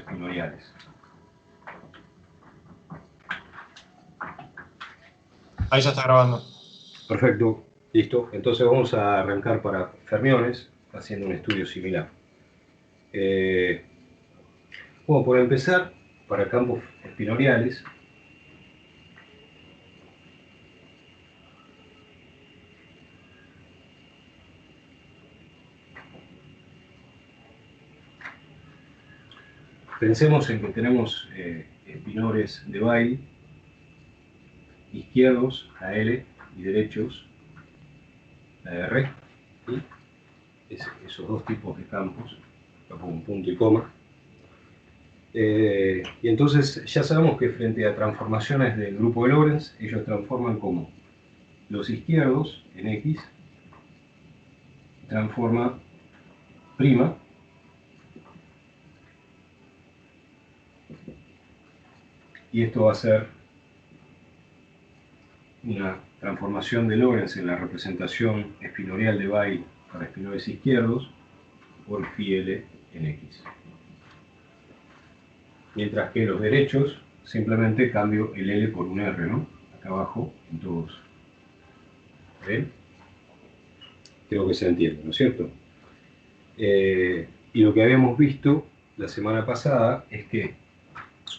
espinoriales. Ahí ya está grabando. Perfecto, listo. Entonces vamos a arrancar para fermiones haciendo un estudio similar. Bueno, por empezar, para campos espinoriales, pensemos en que tenemos espinores de Weyl, izquierdos, la L, y derechos, la R, y esos dos tipos de campos, acá pongo un punto y coma. Y entonces ya sabemos que frente a transformaciones del grupo de Lorentz, ellos transforman como los izquierdos en X, transforma prima, y esto va a ser una transformación de Lorentz en la representación espinorial de Weyl para espinores izquierdos por phi L en X. Mientras que los derechos, simplemente cambio el L por un R, ¿no? Acá abajo en todos. ¿Ven? Creo que se entiende, ¿no es cierto? Y lo que habíamos visto la semana pasada es que,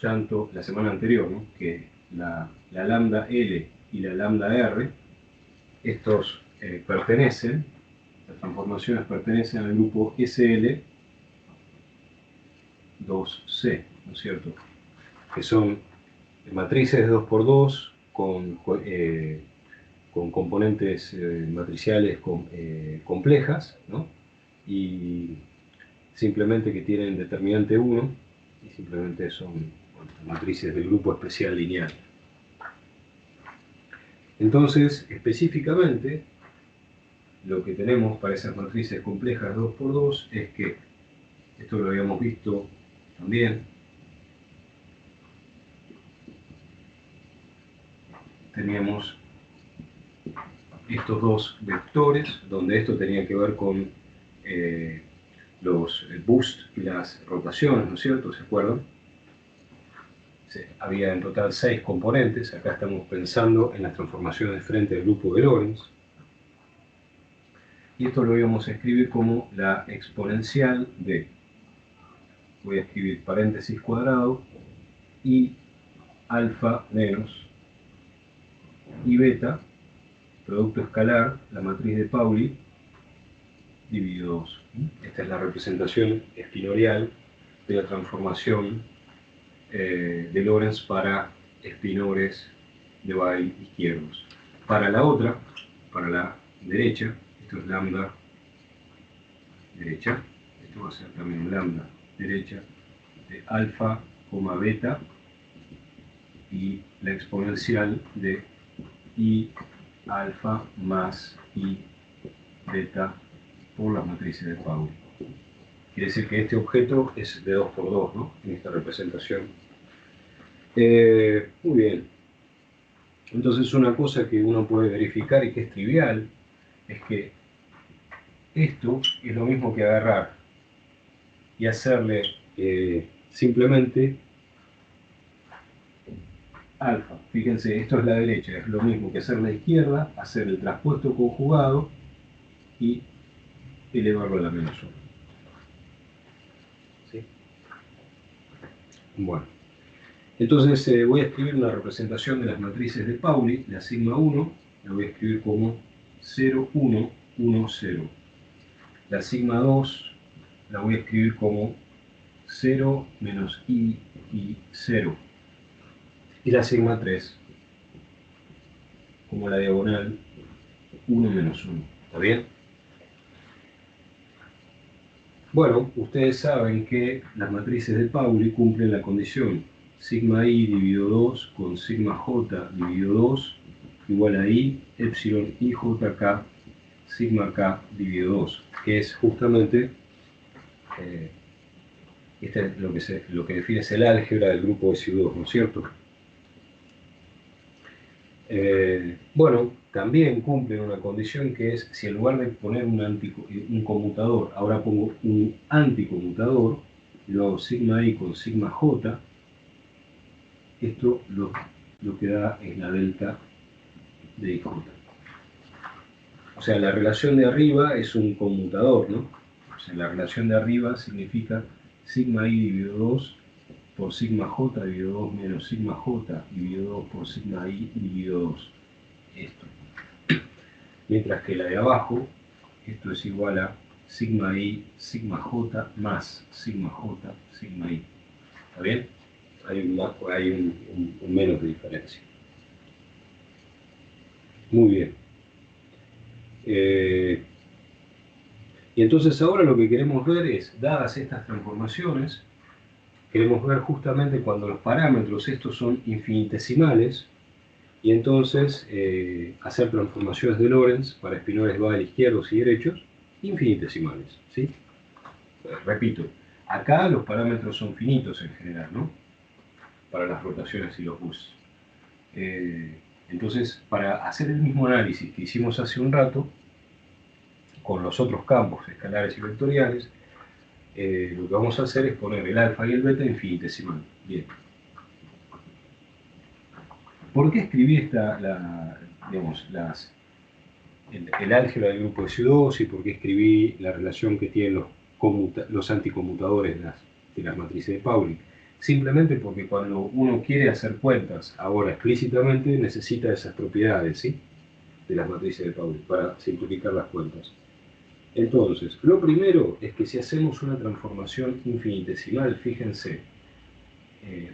tanto la semana anterior, ¿no? Que la lambda L y la lambda R, estos pertenecen, las transformaciones pertenecen al grupo SL 2C, ¿no es cierto? Que son matrices de 2×2 con componentes matriciales complejas, ¿no? Y simplemente que tienen determinante 1 y simplemente son matrices del grupo especial lineal. Entonces, específicamente, lo que tenemos para esas matrices complejas 2×2 es que, esto lo habíamos visto también, teníamos estos dos vectores, donde esto tenía que ver con los boost y las rotaciones, ¿no es cierto? ¿Se acuerdan? Había en total 6 componentes. Acá estamos pensando en las transformaciones frente al grupo de Lorentz. Y esto lo íbamos a escribir como la exponencial de, voy a escribir paréntesis cuadrado, y alfa menos y beta, producto escalar, la matriz de Pauli, dividido 2. Esta es la representación espinorial de la transformación de Lorentz para espinores de Weyl izquierdos. Para la otra, para la derecha, esto es lambda derecha, esto va a ser también lambda derecha de alfa, beta y la exponencial de i alfa más i beta por las matrices de Pauli. Quiere decir que este objeto es de 2×2, ¿no? En esta representación. Muy bien. Entonces una cosa que uno puede verificar y que es trivial es que esto es lo mismo que agarrar y hacerle simplemente alfa. Fíjense, esto es la derecha, es lo mismo que hacer la izquierda, hacer el traspuesto conjugado y elevarlo a la menos 1. ¿Sí? Bueno. Entonces voy a escribir una representación de las matrices de Pauli, la sigma 1, la voy a escribir como 0, 1, 1, 0. La sigma 2 la voy a escribir como 0 menos i y 0. Y la sigma 3 como la diagonal 1 menos 1. ¿Está bien? Bueno, ustedes saben que las matrices de Pauli cumplen la condición sigma i dividido 2 con sigma j dividido 2 igual a i epsilon i j k sigma k dividido 2, que es justamente este es lo que define es el álgebra del grupo de SU2, ¿no es cierto? Bueno, también cumplen una condición que es, si en lugar de poner un conmutador, ahora pongo un anticonmutador, luego sigma i con sigma j, esto lo que da es la delta de ij. O sea, la relación de arriba es un conmutador, ¿no? O sea, la relación de arriba significa sigma i dividido 2 por sigma j dividido 2 menos sigma j dividido 2 por sigma i dividido 2. Esto. Mientras que la de abajo, esto es igual a sigma i, sigma j más sigma j, sigma i. ¿Está bien? Hay un menos de diferencia. Muy bien. Y entonces ahora lo que queremos ver es, dadas estas transformaciones, queremos ver justamente cuando los parámetros estos son infinitesimales, y entonces hacer transformaciones de Lorentz para espinores Weil izquierdos y derechos infinitesimales, ¿sí? Repito, acá los parámetros son finitos en general, ¿no? Para las rotaciones y los bus. Entonces, para hacer el mismo análisis que hicimos hace un rato, con los otros campos escalares y vectoriales, lo que vamos a hacer es poner el alfa y el beta infinitesimal. Bien. ¿Por qué escribí el álgebra del grupo de SU2 y por qué escribí la relación que tienen los anticonmutadores de las matrices de Pauli? Simplemente porque cuando uno quiere hacer cuentas ahora explícitamente necesita esas propiedades, ¿sí?, de las matrices de Pauli para simplificar las cuentas. Entonces, lo primero es que si hacemos una transformación infinitesimal, fíjense,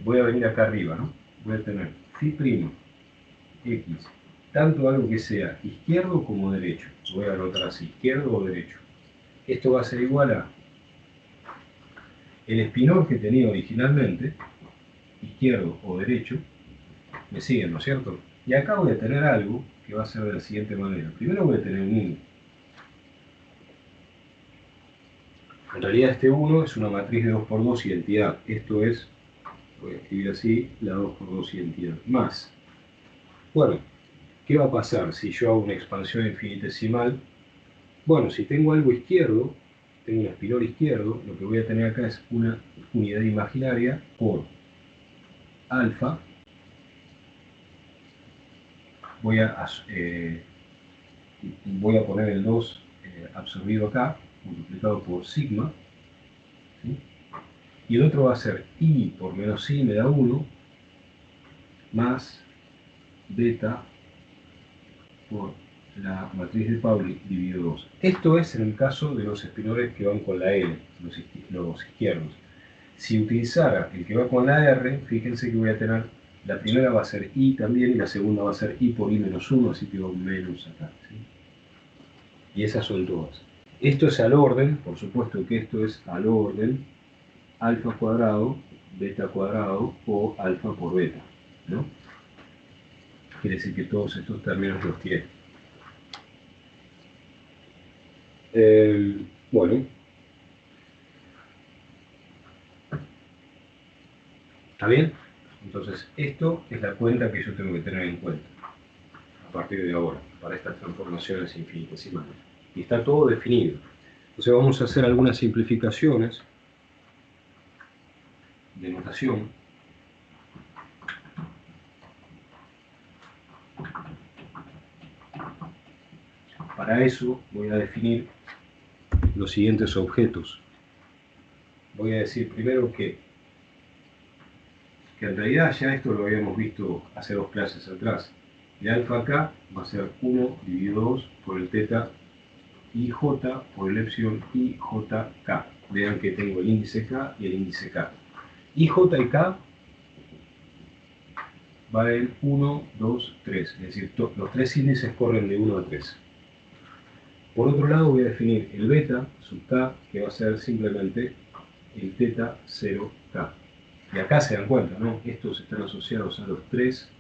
voy a venir acá arriba, ¿no? Voy a tener phi' x, tanto algo que sea izquierdo como derecho. Voy a anotar así, izquierdo o derecho. Esto va a ser igual a el espinor que tenía originalmente, izquierdo o derecho, me siguen, ¿no es cierto? Y acá voy a tener algo que va a ser de la siguiente manera. Primero voy a tener un 1. En realidad este 1 es una matriz de 2×2 identidad. Esto es, voy a escribir así, la 2×2 identidad. Más. Bueno, ¿qué va a pasar si yo hago una expansión infinitesimal? Bueno, si tengo algo izquierdo, tengo un espinor izquierdo, lo que voy a tener acá es una unidad imaginaria por alfa. Voy a poner el 2 absorbido acá, multiplicado por sigma, ¿sí? Y el otro va a ser i por menos i me da 1, más beta por la matriz de Pauli dividido 2. Esto es en el caso de los espinores que van con la L, los izquierdos. Si utilizara el que va con la R, fíjense que voy a tener, la primera va a ser i también y la segunda va a ser i por i menos 1, así que va un menos acá, ¿sí? Y esas son todas. Esto es al orden, por supuesto que esto es al orden, alfa cuadrado, beta cuadrado o alfa por beta, ¿no? Quiere decir que todos estos términos los tiene. Bueno. ¿Está bien? Entonces, esto es la cuenta que yo tengo que tener en cuenta a partir de ahora, para estas transformaciones infinitesimales. Y está todo definido. Entonces vamos a hacer algunas simplificaciones de notación. Para eso voy a definir los siguientes objetos. Voy a decir primero que en realidad ya esto lo habíamos visto hace 2 clases atrás. El alfa acá va a ser 1 dividido 2 por el teta ij por el epsilon ijk. Vean que tengo el índice k y el índice k. Ij y k valen 1, 2, 3. Es decir, los 3 índices corren de 1 a 3. Por otro lado voy a definir el beta sub k, que va a ser simplemente el teta 0k. Y acá se dan cuenta, ¿no? Estos están asociados a los 3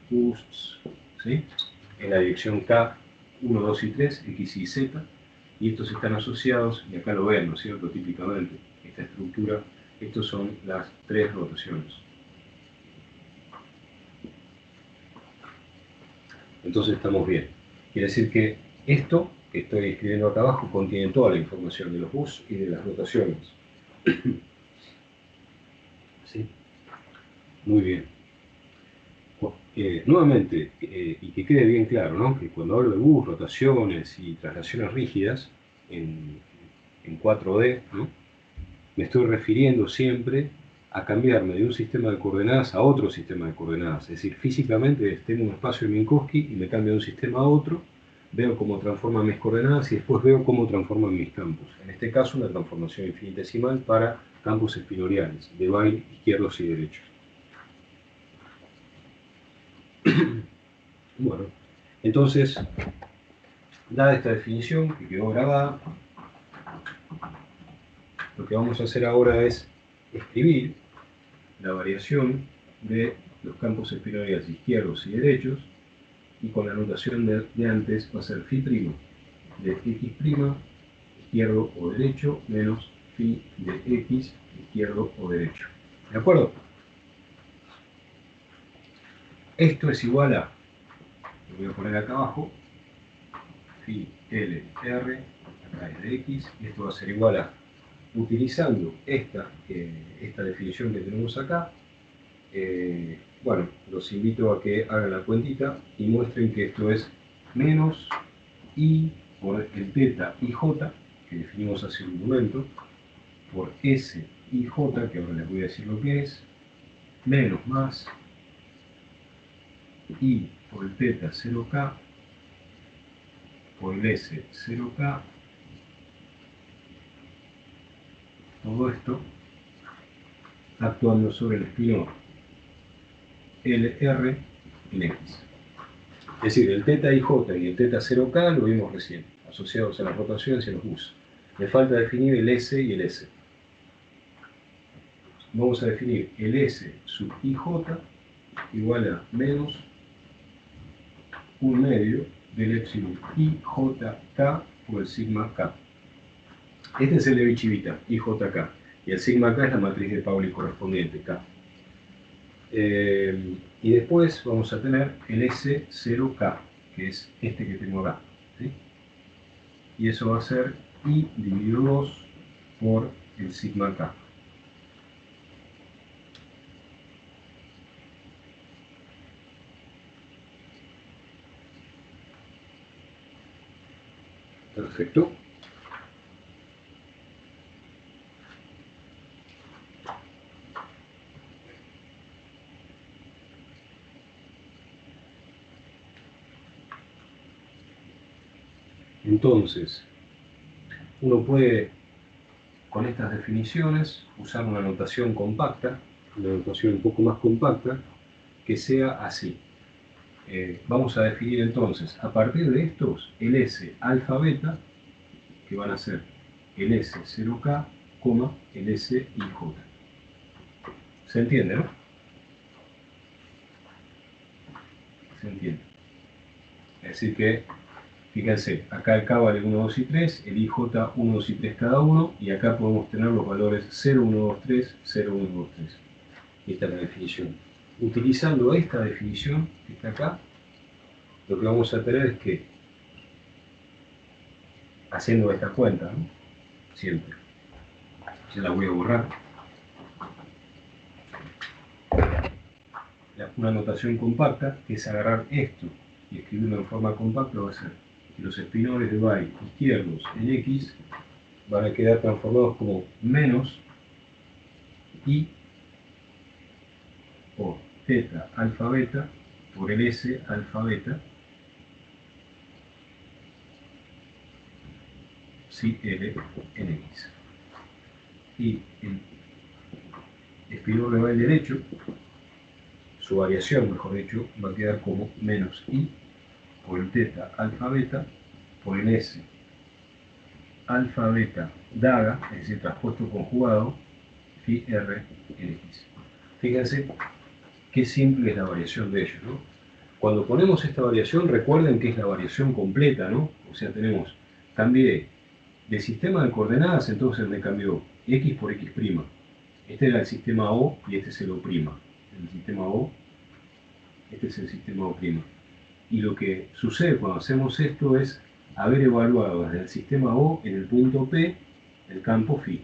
boosts, ¿sí?, en la dirección k, 1, 2 y 3, x y z. Y estos están asociados, y acá lo ven, ¿no es cierto?, típicamente, esta estructura, estos son las 3 rotaciones. Entonces estamos bien. Quiere decir que esto que estoy escribiendo acá abajo contiene toda la información de los bus y de las rotaciones. ¿Sí? Muy bien. Nuevamente, y que quede bien claro, ¿no? Que cuando hablo de bus, rotaciones y traslaciones rígidas en 4D, ¿no? Me estoy refiriendo siempre a cambiarme de un sistema de coordenadas a otro sistema de coordenadas. Es decir, físicamente tengo un espacio en Minkowski y me cambio de un sistema a otro, veo cómo transforman mis coordenadas y después veo cómo transforman mis campos. En este caso, una transformación infinitesimal para campos espinoriales, de Weyl izquierdos y derechos. Bueno, entonces, dada esta definición que quedó grabada, lo que vamos a hacer ahora es escribir la variación de los campos espinoriales izquierdos y derechos, y con la notación de antes va a ser phi' de x', izquierdo o derecho, menos phi de x, izquierdo o derecho. ¿De acuerdo? Esto es igual a, lo voy a poner acá abajo, phi L R, acá es de x, y esto va a ser igual a, utilizando esta definición que tenemos acá, bueno, los invito a que hagan la cuentita y muestren que esto es menos i por el teta ij, que definimos hace un momento, por s ij, que ahora les voy a decir lo que es, menos más i por el teta 0k, por el s 0k, todo esto actuando sobre el espinor LR en X. Es decir, el teta IJ y el teta 0K lo vimos recién, asociados a las rotaciones y a los bus. Me falta definir el S y el S. Vamos a definir el S sub IJ igual a menos 1/2 del epsilon IJK por el sigma K. Este es el de Bichivita, IJK. Y el sigma K es la matriz de Pauli correspondiente, K. Y después vamos a tener el S0K, que es este que tengo acá, ¿sí? Y eso va a ser I dividido 2 por el sigma K. Perfecto. Entonces, uno puede, con estas definiciones, usar una notación compacta, una notación un poco más compacta, que sea así. Vamos a definir entonces, a partir de estos, el S alfa beta, que van a ser el S0K, el SIJ. ¿Se entiende, no? Se entiende. Es decir que, fíjense, acá el K vale 1, 2 y 3, el IJ 1, 2 y 3 cada uno, y acá podemos tener los valores 0, 1, 2, 3, 0, 1, 2, 3. Y esta es la definición. Utilizando esta definición que está acá, lo que vamos a tener es que, haciendo esta cuenta, ¿no? Siempre, ya la voy a borrar, una notación compacta, que es agarrar esto y escribirlo en forma compacta, va a ser que los espinores de Weyl izquierdos en X van a quedar transformados como menos I por teta alfa beta por el S alfa beta si L en X. Y el espinor de Weyl derecho, su variación, mejor dicho, va a quedar como menos I por el teta alfa beta por el S alfa beta daga, es decir, traspuesto conjugado, phi r en X. Fíjense qué simple es la variación de ellos, ¿no? Cuando ponemos esta variación, recuerden que es la variación completa, ¿no? O sea, cambié de sistema de coordenadas, entonces me cambió X por X'. Este era el sistema O y este es el O'. El sistema O, este es el sistema O'. Y lo que sucede cuando hacemos esto es haber evaluado desde el sistema O en el punto P el campo phi.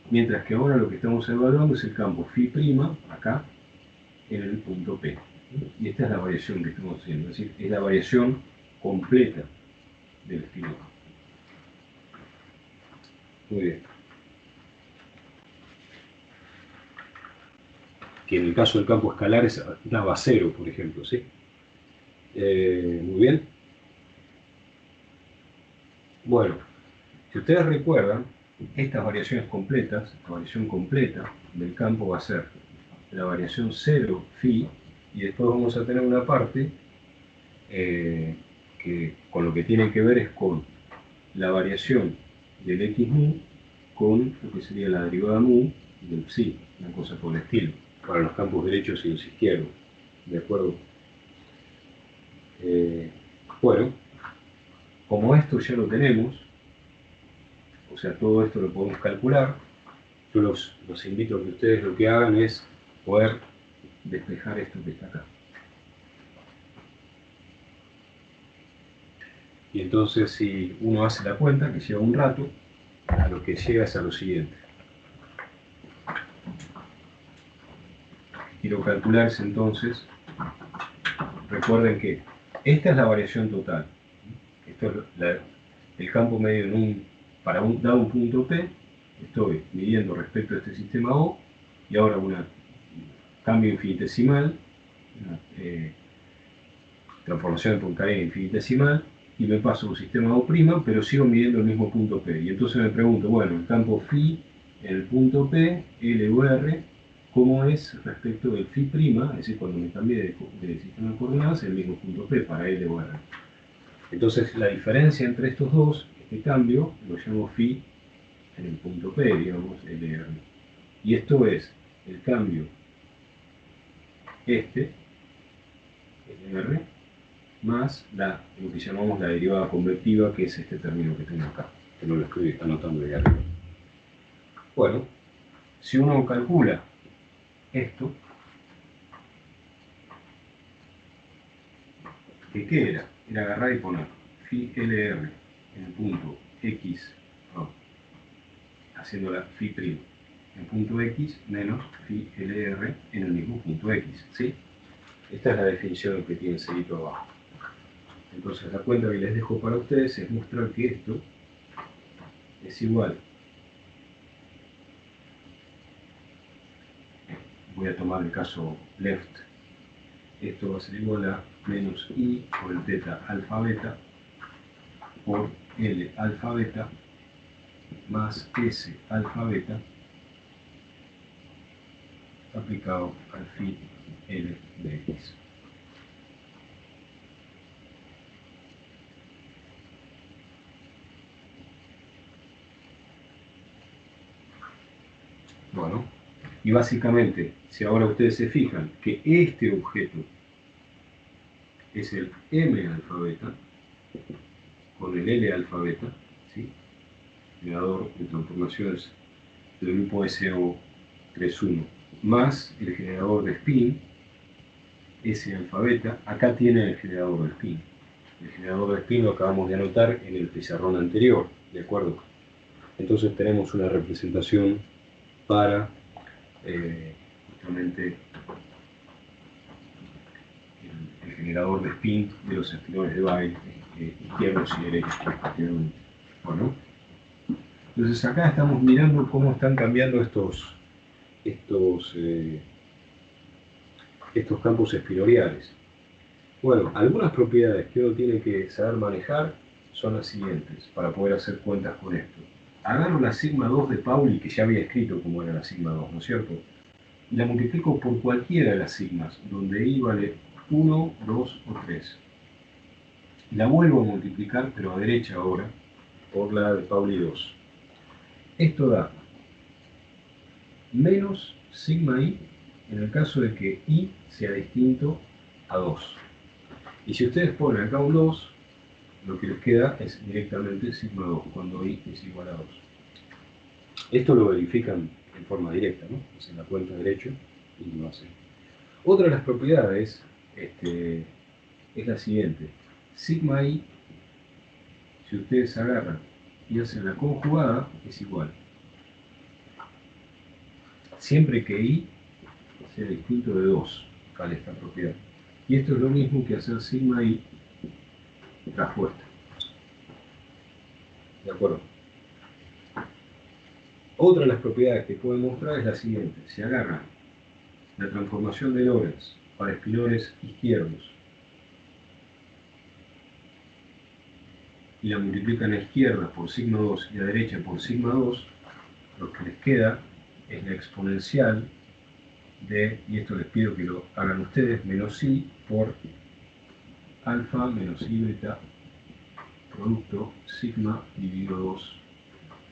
Mientras que ahora lo que estamos evaluando es el campo φ', acá, en el punto P. Y esta es la variación que estamos haciendo, es decir, es la variación completa del espinel. Muy bien. Que en el caso del campo escalar daba 0, por ejemplo, ¿sí? Muy bien. Bueno, si ustedes recuerdan, estas variaciones completas, la variación completa del campo va a ser la variación 0 phi, y después vamos a tener una parte que con lo que tiene que ver es con la variación del x mu con lo que sería la derivada mu del psi, una cosa por el estilo, para los campos derechos y los izquierdos. ¿De acuerdo? Bueno, como esto ya lo tenemos, o sea, todo esto lo podemos calcular, yo los invito a que ustedes lo que hagan es poder despejar esto que está acá. Y entonces, si uno hace la cuenta, que lleva un rato, a lo que llega es a lo siguiente. Quiero calcularse entonces, recuerden que esta es la variación total. Esto es el campo medio para dado un punto P, estoy midiendo respecto a este sistema O, y ahora un cambio infinitesimal, una transformación de Poincaré infinitesimal, y me paso a un sistema O', pero sigo midiendo el mismo punto P. Y entonces me pregunto, bueno, el campo phi en el punto P, L o R, ¿cómo es respecto del phi'? Es decir, cuando me cambie de sistema de coordenadas, el mismo punto P para L o R. Entonces, la diferencia entre estos dos, este cambio, lo llamo phi en el punto P, digamos, LR. Y esto es el cambio, LR, más lo que llamamos la derivada convectiva, que es este término que tengo acá, que no lo estoy anotando ahí arriba. Bueno, si uno calcula esto, ¿qué era? Era agarrar y poner phi LR en el punto X, haciendo la phi' en punto X menos phi LR en el mismo punto X, ¿sí? Esta es la definición que tiene seguido abajo. Entonces la cuenta que les dejo para ustedes es mostrar que esto es igual. Voy a tomar el caso left. Esto va a ser igual a menos I por el teta alfa beta por L alfa beta más S alfa beta aplicado al phi L de X. Bueno, y básicamente, si ahora ustedes se fijan que este objeto es el M alfa beta con el L alfa beta, ¿sí? Generador de transformaciones del grupo SO31, más el generador de spin, S alfa beta, acá tiene el generador de spin. El generador de spin lo acabamos de anotar en el pizarrón anterior, ¿de acuerdo? Entonces tenemos una representación para justamente el generador de spin de los espinones de Weyl izquierdos y derechos, respectivamente. Bueno, entonces acá estamos mirando cómo están cambiando estos campos espinoriales. Bueno, algunas propiedades que uno tiene que saber manejar son las siguientes, para poder hacer cuentas con esto. Agarro la sigma 2 de Pauli, que ya había escrito cómo era la sigma 2, ¿no es cierto? Y la multiplico por cualquiera de las sigmas, donde I vale 1, 2 o 3. La vuelvo a multiplicar, pero a derecha ahora, por la de Pauli 2. Esto da menos sigma I en el caso de que I sea distinto a 2. Y si ustedes ponen acá un 2, lo que les queda es directamente sigma 2, cuando I es igual a 2. Esto lo verifican en forma directa, ¿no? Hacen la cuenta derecho y lo hacen. Otra de las propiedades es la siguiente. Sigma I, si ustedes agarran y hacen la conjugada, es igual siempre que I sea distinto de 2, vale esta propiedad. Y esto es lo mismo que hacer sigma I traspuesta. ¿De acuerdo? Otra de las propiedades que puedo mostrar es la siguiente. Si agarran la transformación de Lorentz para espinones izquierdos y la multiplican a izquierda por sigma 2 y a derecha por sigma 2, lo que les queda es la exponencial de, y esto les pido que lo hagan ustedes, menos I por alfa menos I beta producto sigma dividido 2.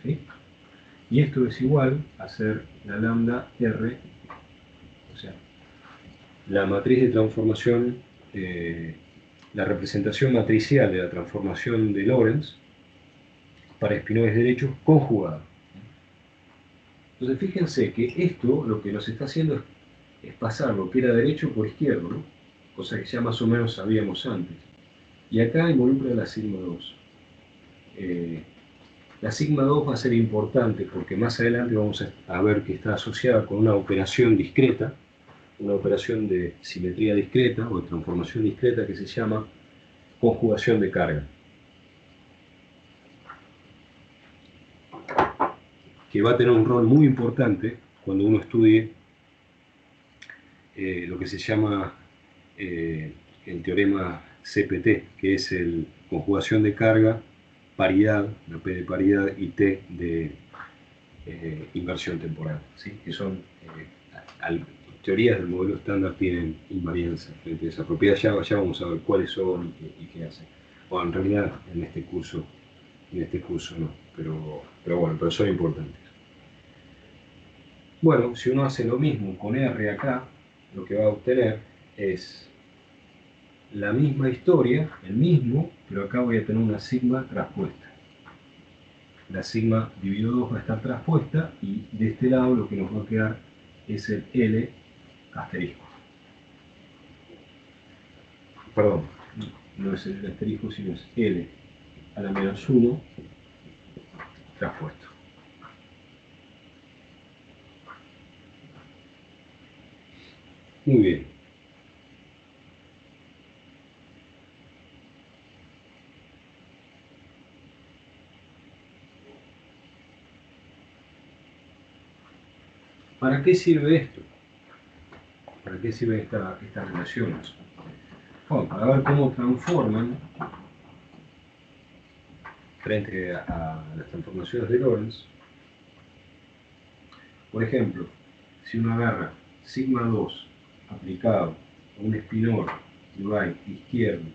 ¿Sí? Y esto es igual a hacer la lambda R, o sea, la matriz de transformación, la representación matricial de la transformación de Lorentz para espinones derechos conjugada. Entonces fíjense que esto lo que nos está haciendo es pasar lo que era derecho por izquierdo, ¿no? Cosa que ya más o menos sabíamos antes. Y acá involucra la sigma 2. La sigma 2 va a ser importante porque más adelante vamos a ver que está asociada con una operación discreta, una operación de simetría discreta o de transformación discreta que se llama conjugación de carga, que va a tener un rol muy importante cuando uno estudie lo que se llama el teorema CPT, que es el conjugación de carga, paridad, la P de paridad y T de inversión temporal, ¿sí? Que son teorías del modelo estándar tienen invarianza frente a esa propiedad. Ya vamos a ver cuáles son y qué hacen. Bueno, en realidad en este curso no, pero son importantes. Bueno, si uno hace lo mismo con R acá, lo que va a obtener es la misma historia, el mismo, pero acá voy a tener una sigma traspuesta. La sigma dividido 2 va a estar traspuesta y de este lado lo que nos va a quedar es el L asterisco. Perdón, no es el asterisco, sino es L a la menos 1 traspuesto. Muy bien. ¿Para qué sirve esto? ¿Para qué sirven estas relaciones? Bueno, para ver cómo transforman frente a las transformaciones de Lorentz. Por ejemplo, si uno agarra sigma 2 aplicado a un espinor de y izquierdo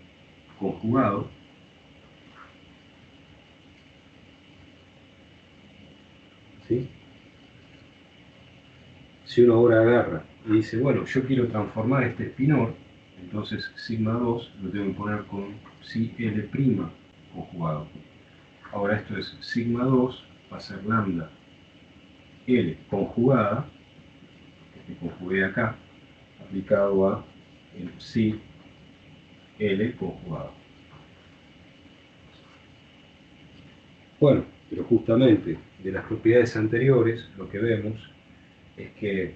conjugado, ¿sí? Si uno ahora agarra y dice, bueno, yo quiero transformar este espinor, entonces sigma 2 lo tengo que poner con si L' conjugado. Ahora esto es sigma 2 va a ser lambda L conjugada, que conjugué acá, aplicado a el si L conjugado. Bueno, pero justamente de las propiedades anteriores lo que vemos es que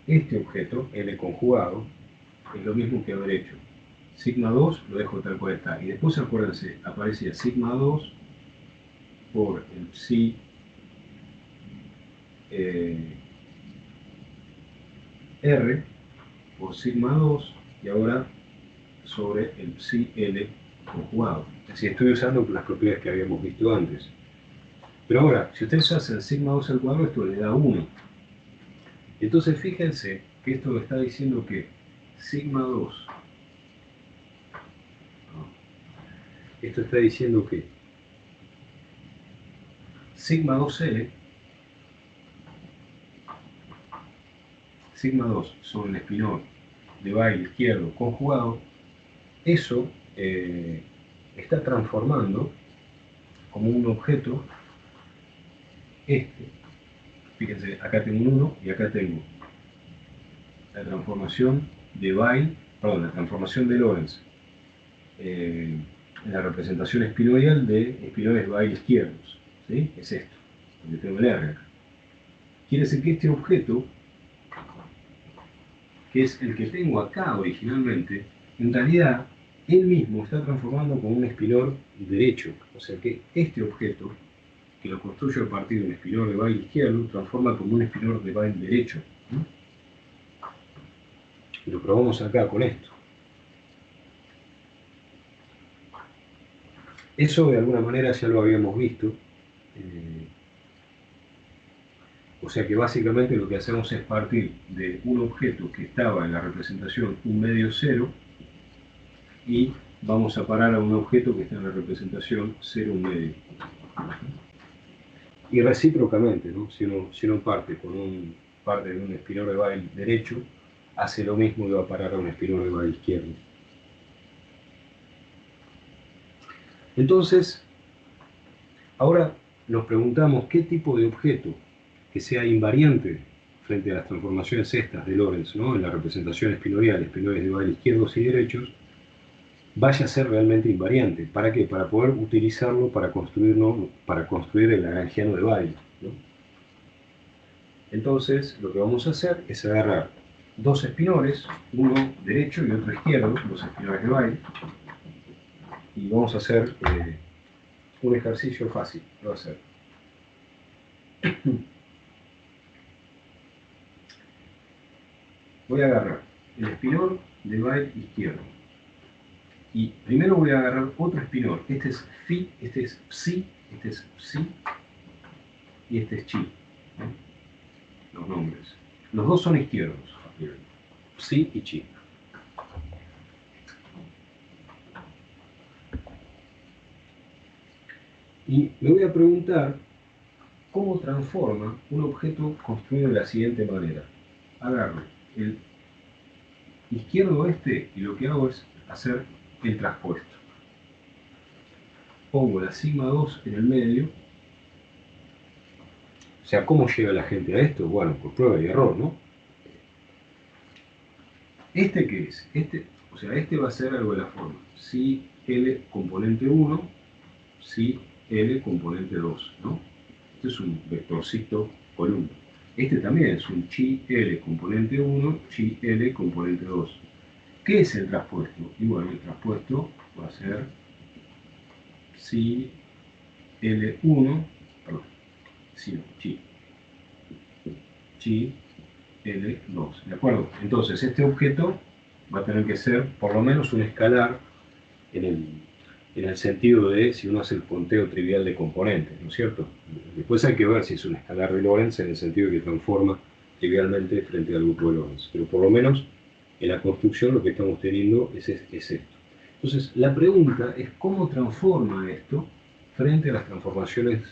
este objeto, L conjugado, es lo mismo que haber hecho sigma 2, lo dejo tal cual está. Y después acuérdense, aparecía sigma 2 por el psi R por sigma 2 y ahora sobre el psi L conjugado. Es decir, estoy usando las propiedades que habíamos visto antes. Pero ahora, si ustedes hacen sigma 2 al cuadrado, esto le da 1. Entonces fíjense que esto está diciendo que sigma 2, esto está diciendo que sigma 2L, sigma 2 sobre el espinor de baile izquierdo conjugado, eso está transformando como un objeto este. Fíjense, acá tengo un 1 y acá tengo la transformación de la transformación de Lorentz en la representación espinoidal de espinoides Bail izquierdos. ¿Sí? Es esto, donde tengo el R acá. quiere decir que este objeto, que es el que tengo acá originalmente, en realidad él mismo está transformando con un espinor derecho. O sea que este objeto, que lo construyo a partir de un espinor de Weyl izquierdo, transforma como un espinor de Weyl derecho. Lo probamos acá con esto. Eso de alguna manera ya lo habíamos visto. O sea que básicamente lo que hacemos es partir de un objeto que estaba en la representación 1 medio 0 y vamos a parar a un objeto que está en la representación 0 1 medio. Y recíprocamente, ¿no? Si uno parte de un espinor de Weyl derecho, hace lo mismo y va a parar a un espinor de Weyl izquierdo. Entonces, ahora nos preguntamos qué tipo de objeto que sea invariante frente a las transformaciones estas de Lorentz, ¿no? En la representación espinorial, espinores de Weyl izquierdos y derechos, vaya a ser realmente invariante. ¿Para qué? Para poder utilizarlo para construir el lagrangiano de Weyl, ¿no? Entonces, lo que vamos a hacer es agarrar dos espinores, uno derecho y otro izquierdo, los espinores de Weyl, y vamos a hacer un ejercicio fácil. Lo voy a hacer. Voy a agarrar el espinor de Weyl izquierdo. Y primero voy a agarrar otro espinor. Este es Phi, este es Psi, este es Psi y este es Chi. Los nombres. Los dos son izquierdos. Psi y Chi. Y me voy a preguntar cómo transforma un objeto construido de la siguiente manera. Agarro el izquierdo este y lo que hago es hacer el traspuesto. Pongo la sigma 2 en el medio. O sea, ¿cómo llega la gente a esto? Bueno, por prueba y error, ¿no? ¿Este qué es? O sea, este va a ser algo de la forma si L componente 1, si L componente 2, ¿no? Este es un vectorcito columna. Este también es un chi L componente 1, chi L componente 2. ¿Qué es el traspuesto? Y bueno, el traspuesto va a ser si L1, perdón, si no, chi L2, ¿de acuerdo? Entonces este objeto va a tener que ser por lo menos un escalar en el sentido de si uno hace el conteo trivial de componentes, ¿no es cierto? Después hay que ver si es un escalar de Lorentz en el sentido de que transforma trivialmente frente al grupo de Lorentz. Pero por lo menos en la construcción lo que estamos teniendo es esto. Entonces la pregunta es cómo transforma esto frente a las transformaciones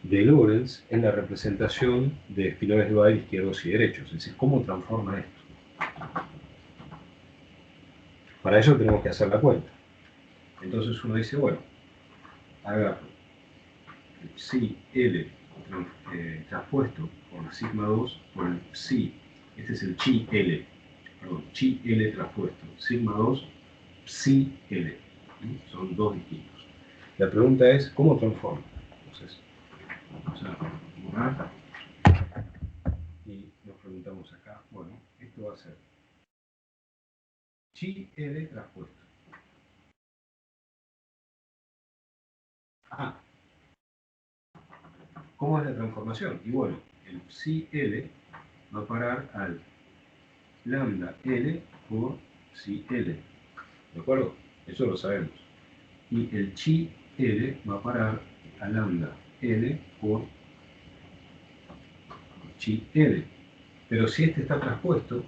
de Lorentz en la representación de espinores de Weyl izquierdos y derechos. Es decir, ¿cómo transforma esto? Para ello tenemos que hacer la cuenta. Entonces uno dice, bueno, agarro el psi L traspuesto por la sigma 2 por el psi, este es el chi L, perdón, chi L traspuesto, sigma 2, psi L. Son dos distintos. La pregunta es, ¿cómo transforma? Entonces, vamos a borrar y nos preguntamos acá, bueno, esto va a ser chi L traspuesto. Ah, ¿cómo es la transformación? Y bueno, el psi L va a parar al lambda L por psi L. ¿De acuerdo? Eso lo sabemos. Y el chi L va a parar a lambda L por chi L. Pero si este está traspuesto,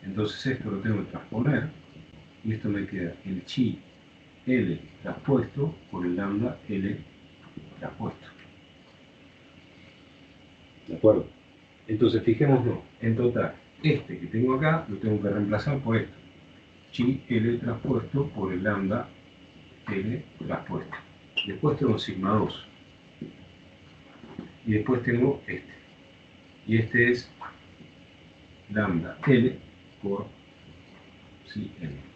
entonces esto lo tengo que transponer y esto me queda el chi L traspuesto por el lambda L traspuesto. ¿De acuerdo? Entonces fijémonos, en total, este que tengo acá lo tengo que reemplazar por esto. Chi L traspuesto por el lambda L traspuesto. Después tengo sigma 2. Y después tengo este. Y este es lambda L por psi L.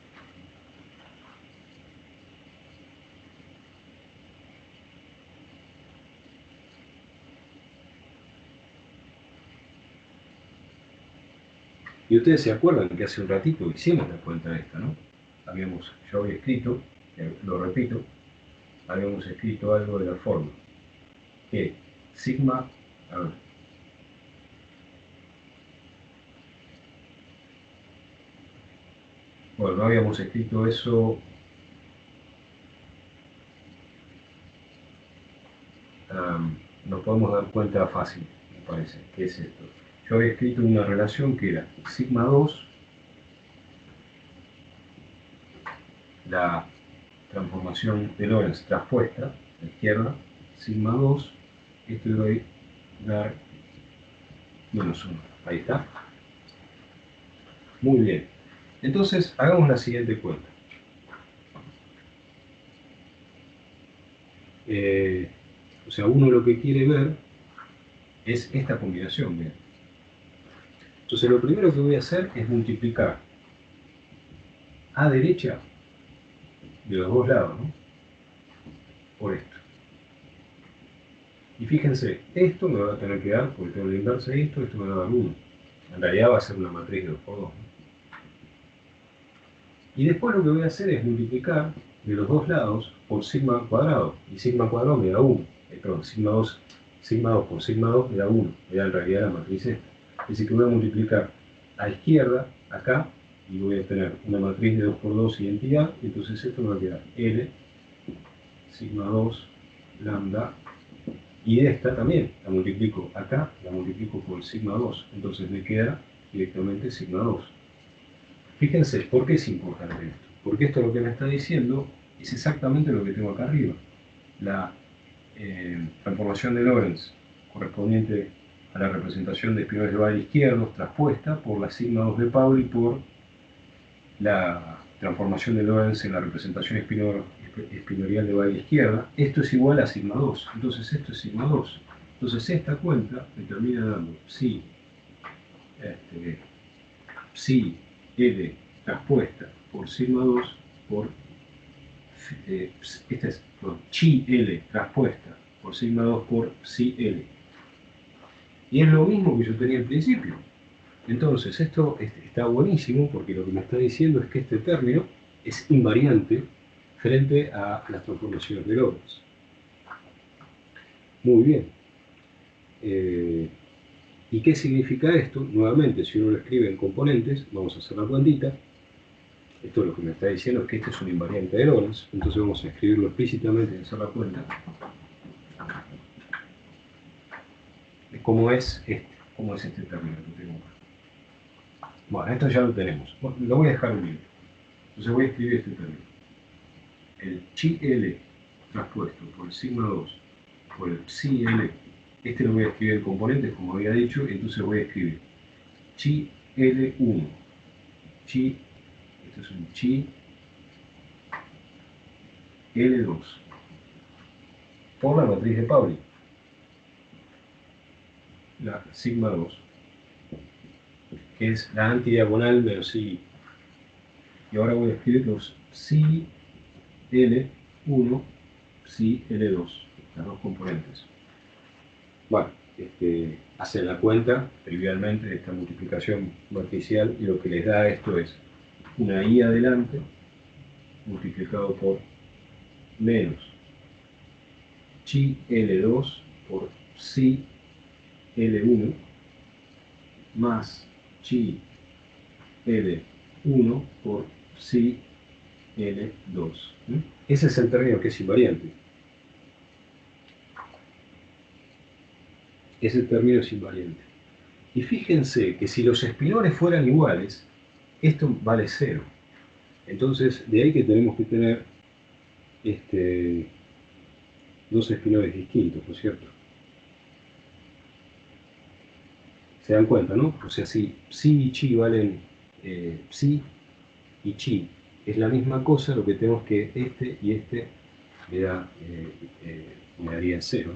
Y ustedes se acuerdan que hace un ratito hicimos la cuenta esta, ¿no? Yo había escrito, lo repito, habíamos escrito algo de la forma que sigma, a ver, bueno, no habíamos escrito eso, nos podemos dar cuenta fácil, me parece, que es esto. Yo había escrito una relación que era sigma 2, la transformación de Lorentz traspuesta a la izquierda, sigma 2, esto le voy a dar menos 1. Ahí está. Muy bien. Entonces, hagamos la siguiente cuenta. O sea, uno lo que quiere ver es esta combinación. Bien. Entonces, lo primero que voy a hacer es multiplicar a derecha de los dos lados, ¿no? Por esto. Y fíjense, esto me va a tener que dar, porque tengo que inverse esto me va a dar 1. En realidad va a ser una matriz de 2 por 2. ¿No? Y después lo que voy a hacer es multiplicar de los dos lados por sigma cuadrado. Y sigma cuadrado me da 1. Perdón, sigma 2 por sigma 2 me da 1. Me da en realidad la matriz esta. Es decir, que voy a multiplicar a izquierda, acá, y voy a tener una matriz de 2 por 2 identidad. Y entonces esto me va a quedar L, sigma 2, lambda. Y esta también la multiplico acá, la multiplico por sigma 2. Entonces me queda directamente sigma 2. Fíjense, ¿por qué es importante esto? Porque esto lo que me está diciendo es exactamente lo que tengo acá arriba. La transformación de Lorentz correspondiente a la representación de espinores de Weyl izquierdos traspuesta por la sigma 2 de Pauli por la transformación de Lorentz en la representación espinorial de Weyl izquierda. Esto es igual a sigma 2. Entonces esto es sigma 2. Entonces esta cuenta me termina dando psi L traspuesta por sigma 2 por chi L traspuesta por sigma 2 por psi L. Y es lo mismo que yo tenía al principio. Entonces esto está buenísimo porque lo que me está diciendo es que este término es invariante frente a las transformaciones de Lorentz. Muy bien. ¿Y qué significa esto? Nuevamente, si uno lo escribe en componentes, vamos a hacer la cuantita. Esto lo que me está diciendo es que este es un invariante de Lorentz, entonces vamos a escribirlo explícitamente y hacer la cuenta. ¿Cómo es este término que tengo acá? Bueno, esto ya lo tenemos. Bueno, lo voy a dejar unido. Entonces voy a escribir este término. El chi L traspuesto por el sigma 2 por el psi L, este lo voy a escribir en componentes, como había dicho, y entonces voy a escribir chi L1, esto es un chi L2, por la matriz de Pauli, la sigma 2, que es la antidiagonal menos psi. Y ahora voy a escribir los psi L1, psi L2, las dos componentes. Bueno, hacen la cuenta trivialmente de esta multiplicación matricial y lo que les da esto es una i adelante multiplicado por menos chi L2 por psi L1 más chi L1 por psi L2. Ese es el término que es invariante. Ese término es invariante. Y fíjense que si los espinores fueran iguales, esto vale 0. Entonces, de ahí que tenemos que tener dos espinores distintos, ¿no es cierto? Se dan cuenta, ¿no? O sea, si psi y chi valen psi y chi es la misma cosa, lo que tenemos que este y este me daría 0.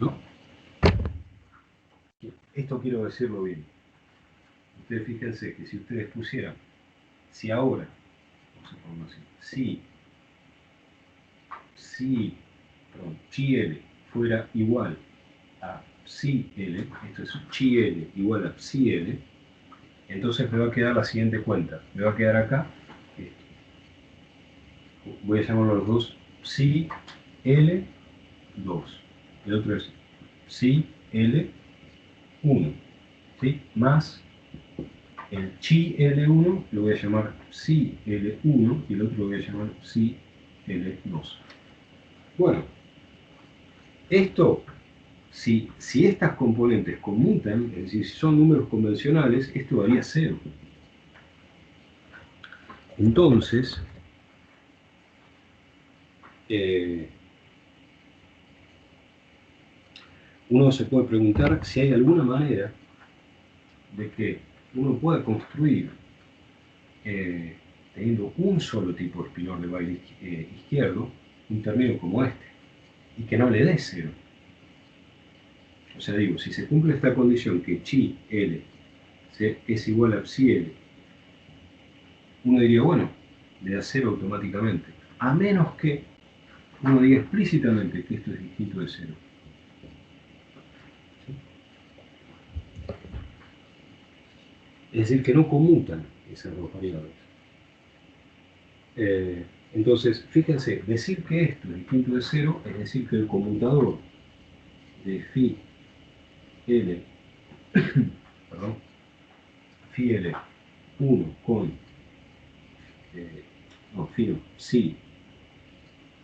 ¿No? Esto quiero decirlo bien. Ustedes fíjense que si ustedes pusieran, si ahora, vamos a ponerlo así, si chi L fuera igual a psi L, esto es chi L igual a psi L, entonces me va a quedar la siguiente cuenta. Me va a quedar acá, voy a llamarlo los dos psi L2. El otro es psi L1, ¿sí? Más el chi L1 lo voy a llamar psi L1 y el otro lo voy a llamar psi L2. Bueno, esto, si estas componentes conmutan, es decir, si son números convencionales, esto varía 0. Entonces, uno se puede preguntar si hay alguna manera de que uno pueda construir, teniendo un solo tipo de espinor de baile izquierdo, un término como este, y que no le dé 0. O sea, digo, si se cumple esta condición que chi L es igual a psi L, uno diría, bueno, le da 0 automáticamente, a menos que uno diga explícitamente que esto es distinto de 0. Es decir, que no conmutan esas dos variables. Entonces, fíjense, decir que esto es distinto de 0 es decir que el conmutador de phi L, perdón, phi L1 con, psi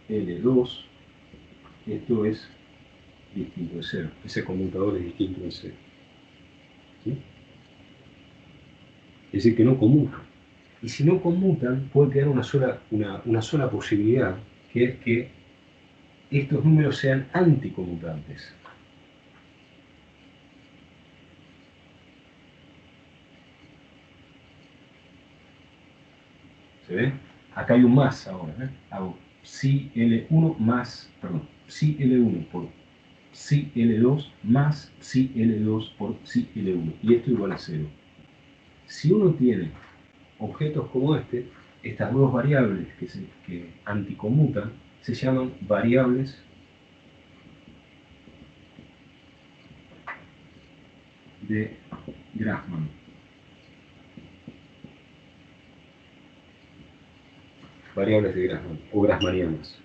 L2, esto es distinto de 0. Ese conmutador es distinto de 0. ¿Sí? Es decir, que no conmutan. Y si no conmutan, puede quedar una sola posibilidad, que es que estos números sean anticonmutantes. ¿Se ve? Acá hay un más ahora. Hago psi L1 más, perdón, psi L1 por psi L2 más psi L2 por psi L1. Y esto igual a 0. Si uno tiene objetos como este, estas dos variables que anticonmutan se llaman variables de Grassmann. Variables de Grassmann o grassmannianas.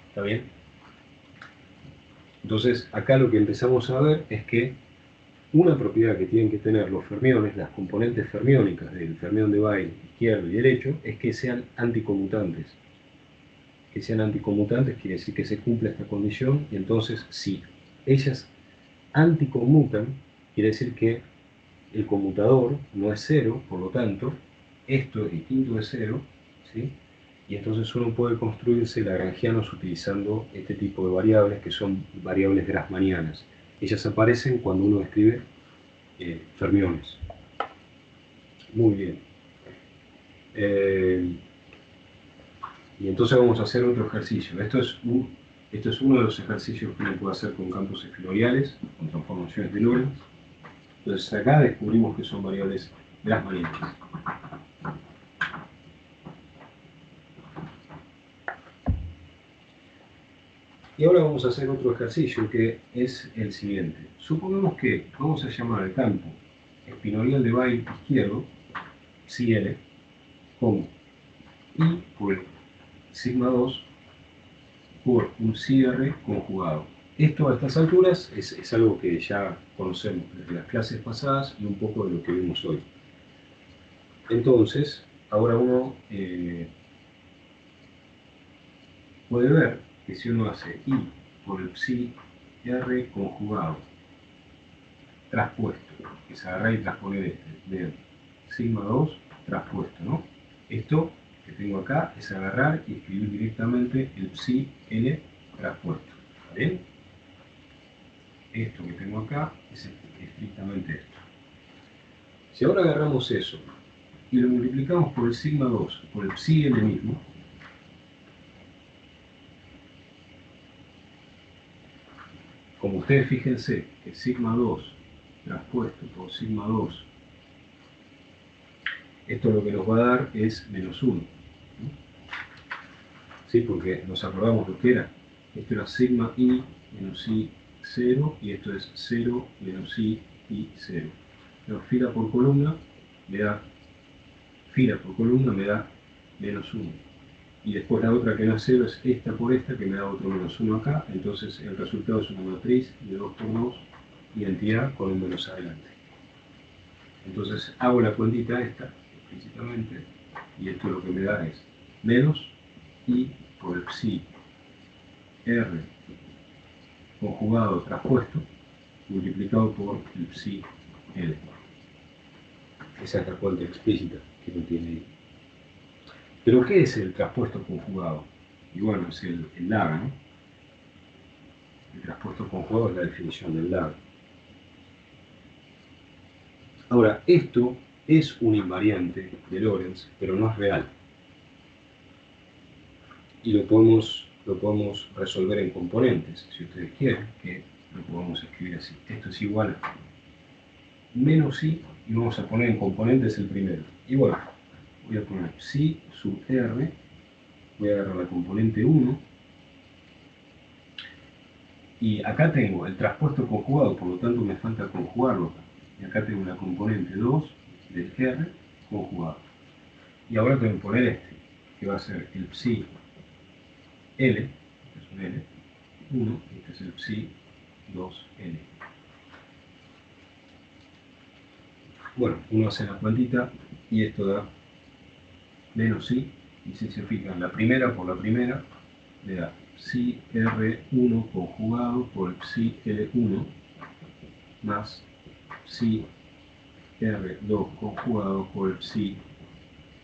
¿Está bien? Entonces, acá lo que empezamos a ver es que una propiedad que tienen que tener los fermiones, las componentes fermiónicas del fermión de Weyl izquierdo y derecho, es que sean anticonmutantes. Que sean anticonmutantes quiere decir que se cumpla esta condición, y entonces, si ellas anticonmutan, quiere decir que el conmutador no es 0, por lo tanto, esto es distinto de 0, ¿sí? Y entonces uno puede construirse lagrangianos utilizando este tipo de variables que son variables grassmannianas. Ellas aparecen cuando uno escribe fermiones. Muy bien. Y entonces vamos a hacer otro ejercicio. Esto es uno de los ejercicios que uno puede hacer con campos espinoriales, con transformaciones de Lorentz. Entonces acá descubrimos que son variables grassmannianas. Y ahora vamos a hacer otro ejercicio que es el siguiente. Supongamos que vamos a llamar al campo espinorial de Weyl izquierdo, psi L, como I por sigma 2 por un psi R conjugado. Esto a estas alturas es algo que ya conocemos desde las clases pasadas y un poco de lo que vimos hoy. Entonces, ahora uno puede ver que si uno hace I por el psi R conjugado traspuesto, que es agarrar y transponer de sigma 2 traspuesto, ¿no? Esto que tengo acá es agarrar y escribir directamente el psi L traspuesto. ¿Está bien? esto que tengo acá es estrictamente esto. Si ahora agarramos eso y lo multiplicamos por el sigma 2, por el psi L mismo, como ustedes fíjense que sigma 2 traspuesto por sigma 2, esto lo que nos va a dar es menos 1. ¿Sí? Porque nos acordamos lo que era. Esto era sigma i menos i 0 y esto es 0 menos i 0. Pero fila por columna me da menos 1. Y después la otra que no es 0 es esta por esta que me da otro menos 1 acá. Entonces el resultado es una matriz de 2 por 2, identidad con un menos adelante. Entonces hago la cuentita esta explícitamente y esto lo que me da es menos i por el psi r conjugado traspuesto multiplicado por el psi l. Esa es la cuenta explícita que no tiene ahí. ¿Pero qué es el traspuesto conjugado? Y bueno, es el lag, ¿no? El traspuesto conjugado es la definición del lag. Ahora, esto es un invariante de Lorentz, pero no es real. Y lo podemos resolver en componentes, si ustedes quieren, que lo podemos escribir así. Esto es igual a menos i, y vamos a poner en componentes el primero. Y bueno, voy a poner psi sub r, voy a agarrar la componente 1, y acá tengo el traspuesto conjugado, por lo tanto me falta conjugarlo acá. Y acá tengo la componente 2 del r conjugado. Y ahora tengo que poner este, que va a ser el psi L, este es un L, 1, y este es el psi 2L. Bueno, uno hace la cuantita y esto da menos i, y si se fijan, la primera por la primera le da psi R1 conjugado por el psi L1 más psi R2 conjugado por el psi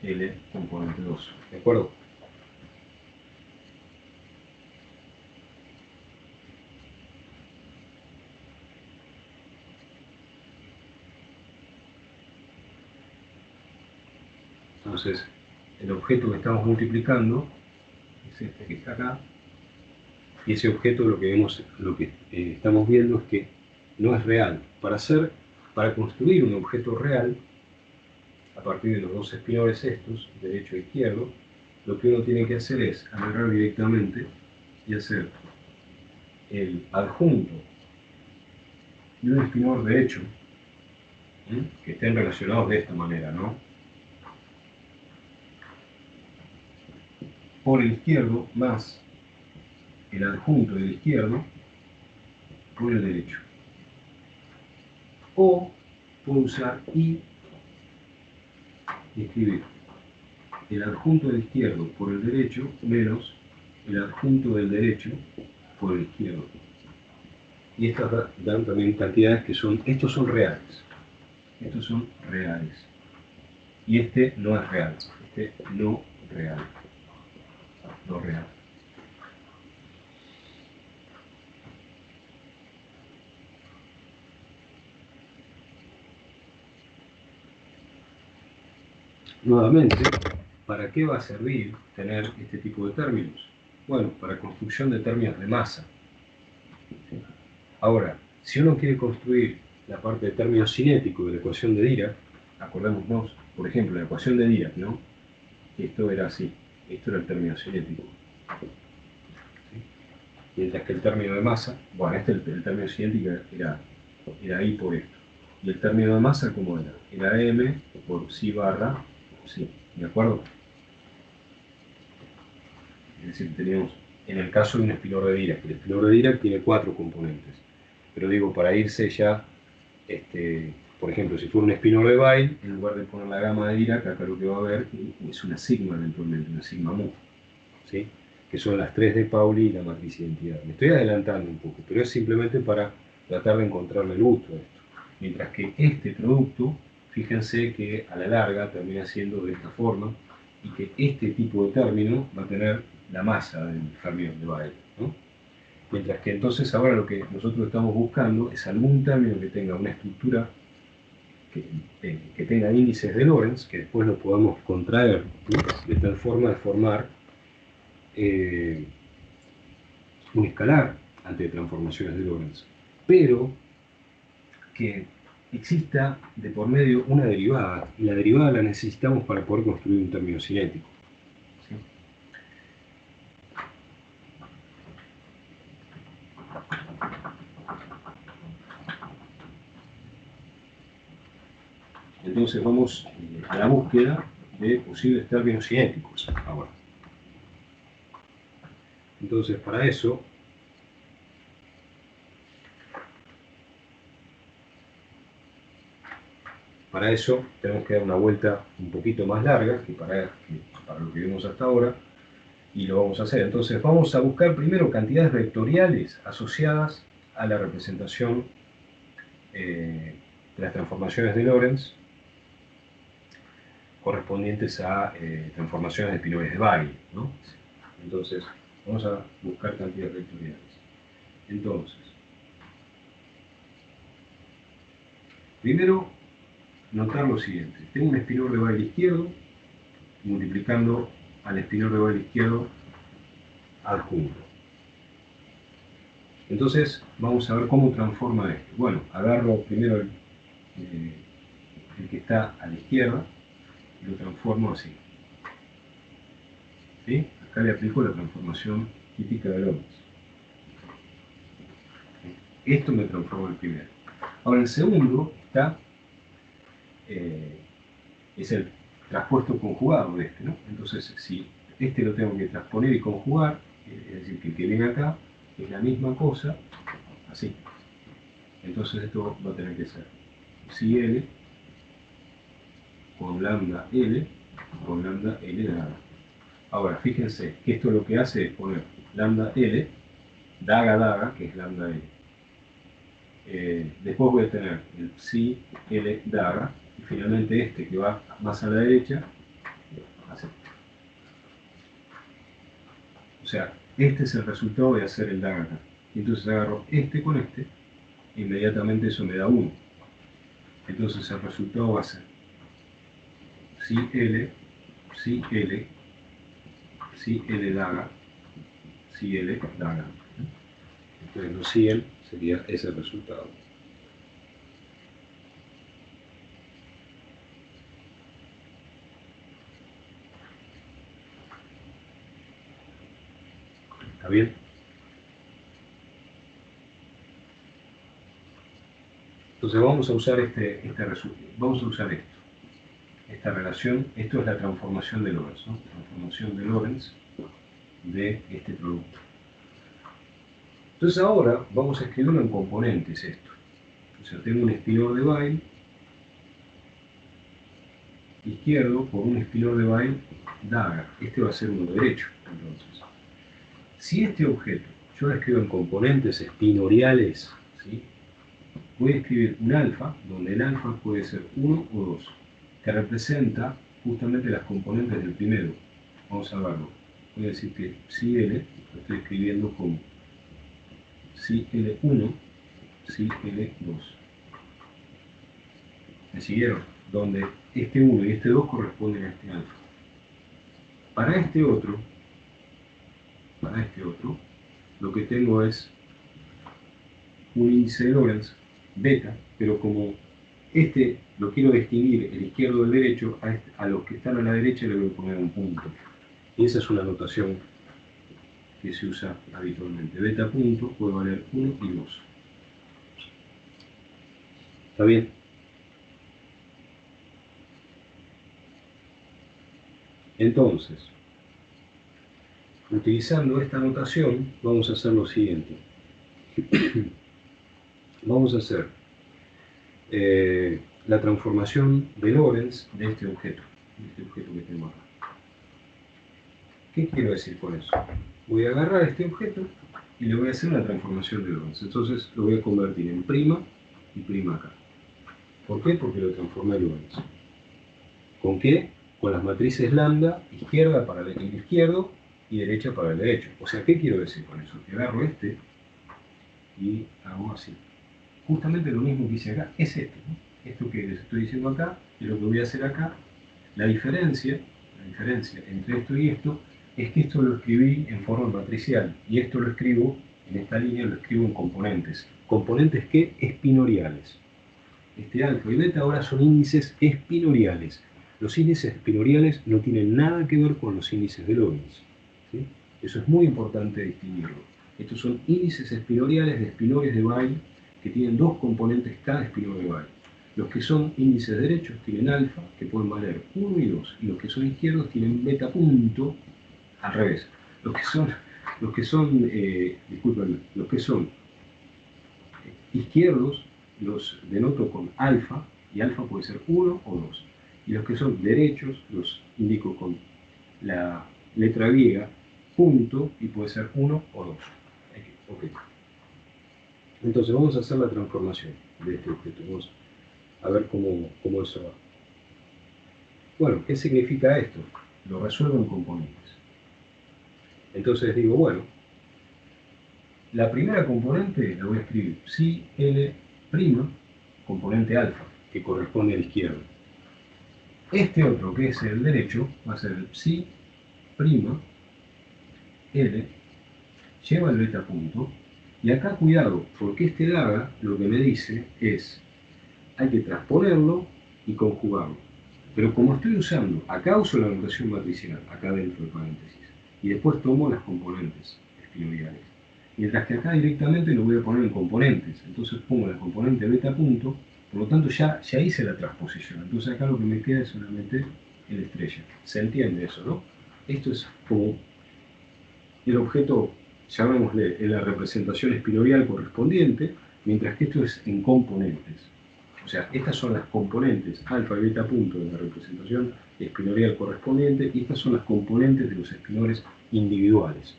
L componente 2. ¿De acuerdo? Entonces, el objeto que estamos multiplicando es este que está acá, y ese objeto lo que estamos viendo es que no es real. Para construir un objeto real, a partir de los dos espinores estos, derecho e izquierdo, lo que uno tiene que hacer es agarrar directamente y hacer el adjunto de un espinor derecho, que estén relacionados de esta manera, ¿no? Por el izquierdo más el adjunto del izquierdo por el derecho. O puedo usar y escribir el adjunto del izquierdo por el derecho menos el adjunto del derecho por el izquierdo. Y estas dan también cantidades que son, estos son reales. Estos son reales. Y este no es real. Este no real. No real. Nuevamente, ¿para qué va a servir tener este tipo de términos? Bueno, para construcción de términos de masa. Ahora, si uno quiere construir la parte de términos cinéticos de la ecuación de Dirac, acordémonos, por ejemplo, la ecuación de Dirac, ¿no? Esto era así, esto era el término cinético. ¿Sí? Mientras que el término de masa, bueno, el término cinético era I por esto. Y el término de masa, ¿cómo era? Era M por psi barra psi, ¿de acuerdo? Es decir, teníamos, en el caso de un espinor de Dirac, el espinor de Dirac tiene 4 componentes. Pero digo, para irse ya, por ejemplo, si fuera un espinor de Weyl, en lugar de poner la gama de Dirac, acá lo que va a haber es una sigma eventualmente, una sigma mu, ¿sí? Que son las 3 de Pauli y la matriz identidad. Me estoy adelantando un poco, pero es simplemente para tratar de encontrarle el gusto a esto. Mientras que este producto, fíjense que a la larga termina siendo de esta forma, y que este tipo de término va a tener la masa del fermión de Weyl, ¿no? Mientras que entonces ahora lo que nosotros estamos buscando es algún término que tenga una estructura que tenga índices de Lorentz, que después lo podamos contraer, ¿no? De tal forma de formar un escalar ante transformaciones de Lorentz, pero que exista de por medio una derivada, y la derivada la necesitamos para poder construir un término cinético. ¿Sí? Entonces vamos a la búsqueda de posibles términos cinéticos ahora. Entonces para eso tenemos que dar una vuelta un poquito más larga que para lo que vimos hasta ahora, y lo vamos a hacer. Entonces vamos a buscar primero cantidades vectoriales asociadas a la representación de las transformaciones de Lorentz correspondientes a transformaciones de Pinot de Bail, ¿no? Entonces vamos a buscar cantidades vectoriales. Entonces, primero notar lo siguiente: tengo un espinor de Bail izquierdo multiplicando al espinor de Bail izquierdo adjunto. Entonces vamos a ver cómo transforma esto. Bueno, agarro primero el que está a la izquierda y lo transformo así. ¿Sí? Acá le aplico la transformación típica de Lorentz. Esto me transforma el primero. Ahora el segundo está es el traspuesto conjugado de este, ¿no? Entonces, si este lo tengo que transponer y conjugar, es decir, que el que viene acá es la misma cosa, así. Entonces esto va a tener que ser psi L con lambda L con lambda L daga. Ahora, fíjense que esto lo que hace es poner lambda L, daga daga, que es lambda L. Después voy a tener el psi L daga, y finalmente este que va más a la derecha, así. O sea, este es el resultado de hacer el daga acá. Y entonces agarro este con este, e inmediatamente eso me da 1. Entonces el resultado va a ser psi L, psi L, psi L daga, psi L daga. Entonces lo siguen sería ese resultado. ¿Está bien? Entonces vamos a usar vamos a usar esta relación. Esto es la transformación de Lorentz, ¿no? Transformación de Lorentz de este producto. Entonces ahora vamos a escribirlo en componentes esto. O sea, tengo un espinor de Bail izquierdo por un espinor de Bail daga. Este va a ser uno derecho. Entonces, si este objeto yo lo escribo en componentes espinoriales, ¿sí? Voy a escribir un alfa, donde el alfa puede ser 1 o 2, que representa justamente las componentes del primero. Vamos a verlo. Voy a decir que psi L lo estoy escribiendo como psi L1, psi L2. ¿Me siguieron? Donde este 1 y este 2 corresponden a este alfa. Para este otro, lo que tengo es un índice de Lorentz beta, pero como este lo quiero distinguir el izquierdo del derecho, a los que están a la derecha le voy a poner un punto. Y esa es una notación que se usa habitualmente. Beta punto puede valer 1 y 2. ¿Está bien? Entonces, utilizando esta notación, vamos a hacer lo siguiente. Vamos a hacer la transformación de Lorentz de este objeto que tengo acá. ¿Qué quiero decir con eso? Voy a agarrar este objeto y le voy a hacer una transformación de Lorentz. Entonces lo voy a convertir en prima y prima acá. ¿Por qué? Porque lo transformé en Lorentz. ¿Con qué? Con las matrices lambda, izquierda para el izquierdo y derecha para el derecho. O sea, ¿qué quiero decir con eso? Que agarro este y hago así. Justamente lo mismo que hice acá es esto, ¿no? Esto que les estoy diciendo acá es lo que voy a hacer acá. La diferencia entre esto y esto es que esto lo escribí en forma matricial y esto lo escribo, en esta línea lo escribo en componentes. ¿Componentes qué? Espinoriales. Este alfa y beta ahora son índices espinoriales. Los índices espinoriales no tienen nada que ver con los índices de Lorentz, ¿sí? Eso es muy importante distinguirlo. Estos son índices espinoriales de espinores de Weyl que tienen dos componentes cada espinor de Weyl. Los que son índices derechos tienen alfa, que pueden valer 1 y 2, y los que son izquierdos tienen beta punto, al revés. Los que son izquierdos los denoto con alfa, y alfa puede ser 1 o 2. Y los que son derechos los indico con la letra griega, punto, y puede ser 1 o 2. Okay. Entonces vamos a hacer la transformación de este objeto. Vamos a ver cómo eso va. Bueno, ¿qué significa esto? Lo resuelvo en componentes. Entonces digo, bueno, la primera componente la voy a escribir psi L', componente alfa, que corresponde al izquierdo. Este otro, que es el derecho, va a ser el psi' L, lleva el beta punto, y acá cuidado, porque este daga lo que me dice es, hay que transponerlo y conjugarlo. Pero como estoy usando, acá uso la notación matricial, acá dentro del paréntesis, y después tomo las componentes espinoriales. Mientras que acá directamente lo voy a poner en componentes, entonces pongo la componente beta punto, por lo tanto ya hice la transposición, entonces acá lo que me queda es solamente el estrella. ¿Se entiende eso, no? Esto es como el objeto, llamémosle, en la representación espinorial correspondiente, mientras que esto es en componentes. O sea, estas son las componentes alfa y beta punto de la representación espinorial correspondiente, y estas son las componentes de los espinores individuales.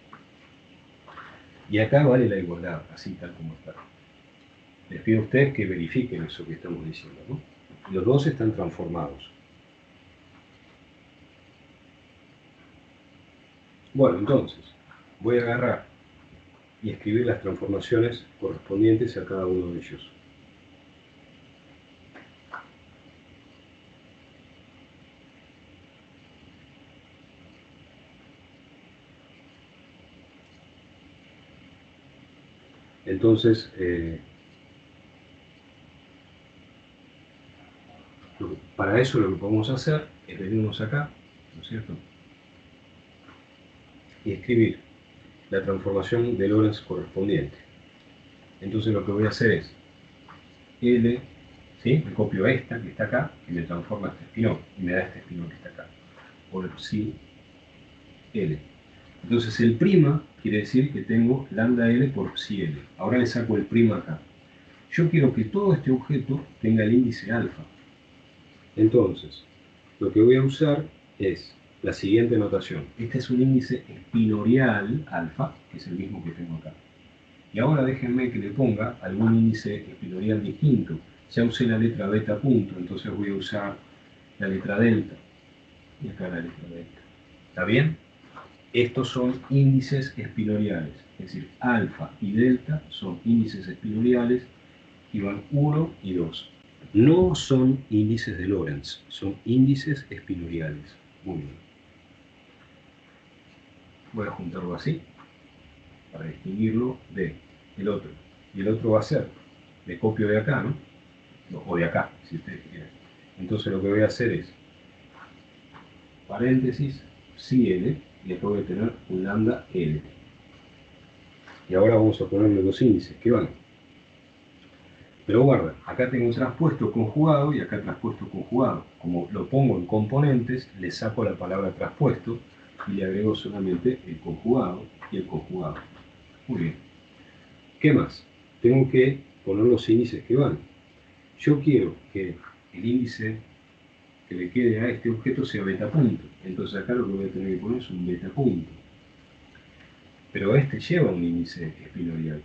Y acá vale la igualdad, así tal como está. Les pido a ustedes que verifiquen eso que estamos diciendo, ¿no? Los dos están transformados. Bueno, entonces, voy a agarrar y escribir las transformaciones correspondientes a cada uno de ellos. Entonces, para eso lo que podemos hacer es venirnos acá, ¿no es cierto?, y escribir la transformación de Lorentz correspondiente. Entonces lo que voy a hacer es L, ¿sí?, me copio esta que está acá, y me transforma este espinor, y me da este espinor que está acá, por psi L. Entonces el prima quiere decir que tengo lambda L por psi L. Ahora le saco el prima acá. Yo quiero que todo este objeto tenga el índice alfa. Entonces, lo que voy a usar es la siguiente notación. Este es un índice espinorial alfa, que es el mismo que tengo acá. Y ahora déjenme que le ponga algún índice espinorial distinto. Ya usé la letra beta punto, entonces voy a usar la letra delta. Y acá la letra delta. ¿Está bien? Estos son índices espinoriales. Es decir, alfa y delta son índices espinoriales y van 1 y 2. No son índices de Lorentz, son índices espinoriales. Muy bien. Voy a juntarlo así, para distinguirlo de el otro. Y el otro va a ser, le copio de acá, ¿no? O de acá, si ustedes quieren. Entonces lo que voy a hacer es, paréntesis, psi L, y después voy a tener un lambda L. Y ahora vamos a ponerle los índices que van. Pero guarda, acá tengo un traspuesto conjugado y acá traspuesto conjugado. Como lo pongo en componentes, le saco la palabra traspuesto y le agrego solamente el conjugado y el conjugado. Muy bien. ¿Qué más? Tengo que poner los índices que van. Yo quiero que el índice que le quede a este objeto sea beta punto. Entonces acá lo que voy a tener que poner es un beta punto. Pero este lleva un índice espinorial.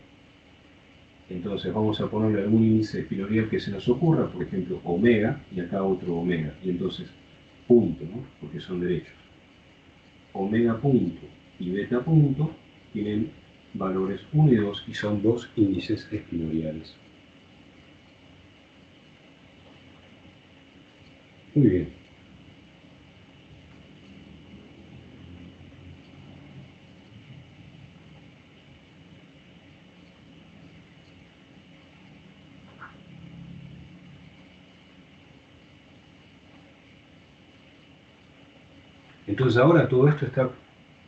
Entonces vamos a ponerle algún índice espinorial que se nos ocurra, por ejemplo, omega, y acá otro omega. Y entonces, punto, ¿no?, porque son derechos. Omega punto y beta punto tienen valores 1 y 2 y son dos índices espinoriales. Muy bien. Entonces ahora todo esto está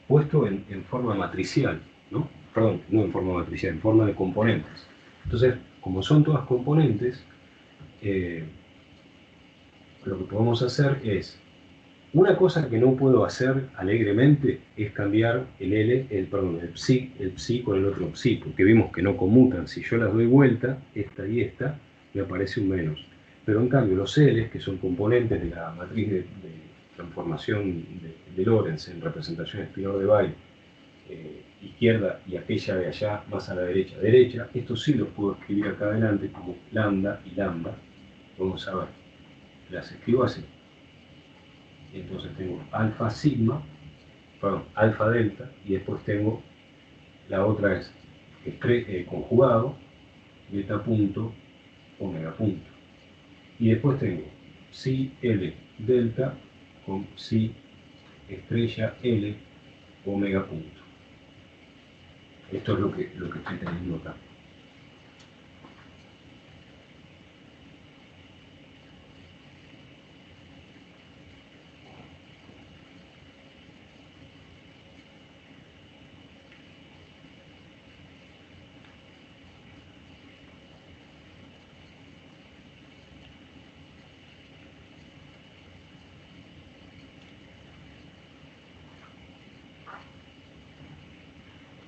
puesto en forma matricial, ¿no? Perdón, no en forma matricial, en forma de componentes. Entonces, como son todas componentes, lo que podemos hacer es, una cosa que no puedo hacer alegremente es cambiar el psi con el otro psi, porque vimos que no conmutan. Si yo las doy vuelta, esta y esta, me aparece un menos. Pero en cambio los L's, que son componentes de la matriz de transformación de Lorentz en representación espinor de Weyl, izquierda y aquella de allá más a la derecha, estos sí los puedo escribir acá adelante como lambda y lambda. Vamos a ver, las escribo así. Entonces tengo alfa sigma, perdón, alfa delta, y después tengo, la otra es conjugado, beta punto, omega punto. Y después tengo psi L delta con psi estrella L omega punto. Esto es lo que estoy teniendo acá.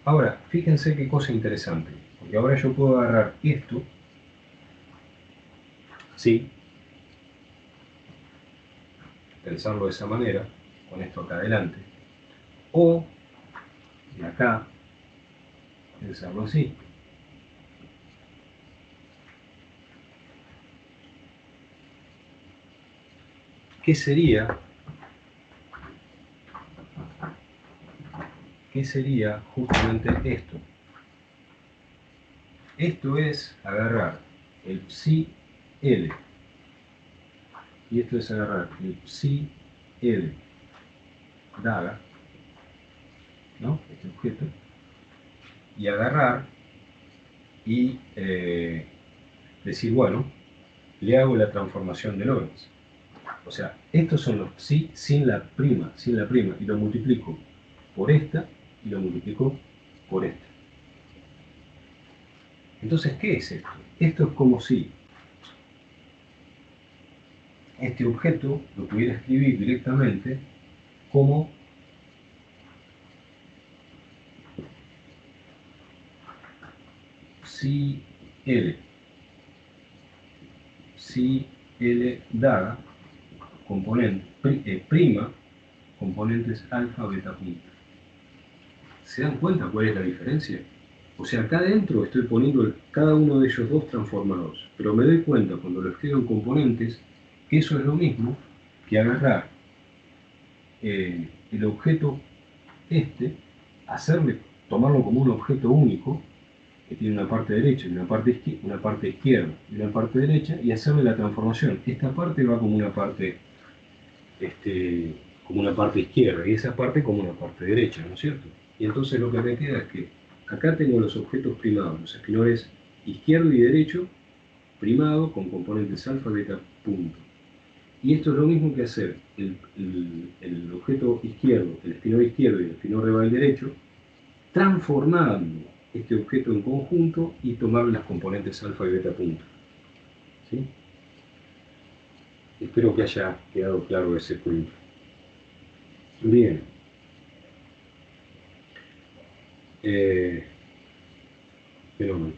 Ahora, fíjense qué cosa interesante, porque ahora yo puedo agarrar esto, ¿sí? Pensarlo de esa manera, con esto acá adelante, o de acá, pensarlo así. ¿Qué sería? ¿Qué sería justamente esto? Esto es agarrar el psi L, y esto es agarrar el psi L daga, ¿no? Este objeto, y agarrar y decir, bueno, le hago la transformación de Lorentz. O sea, estos son los psi sin la prima, y lo multiplico por esta y lo multiplico por esta. Entonces, ¿qué es esto? Esto es como si este objeto lo pudiera escribir directamente como psi L daga, prima, componentes alfa, beta punto. ¿Se dan cuenta cuál es la diferencia? O sea, acá adentro estoy poniendo cada uno de ellos dos transformados, pero me doy cuenta cuando lo escribo en componentes que eso es lo mismo que agarrar el objeto tomarlo como un objeto único, que tiene una parte derecha y una parte izquierda y una parte derecha, y hacerle la transformación. Esta parte va como una parte izquierda y esa parte como una parte derecha, ¿no es cierto? Y entonces lo que me queda es que acá tengo los objetos primados, los espinores izquierdo y derecho, primado con componentes alfa, beta, punto. Y esto es lo mismo que hacer el objeto izquierdo, el espinor izquierdo y el espinor de Weyl derecho, transformando este objeto en conjunto y tomar las componentes alfa y beta punto. ¿Sí? Espero que haya quedado claro ese punto. Bien. Fenómeno.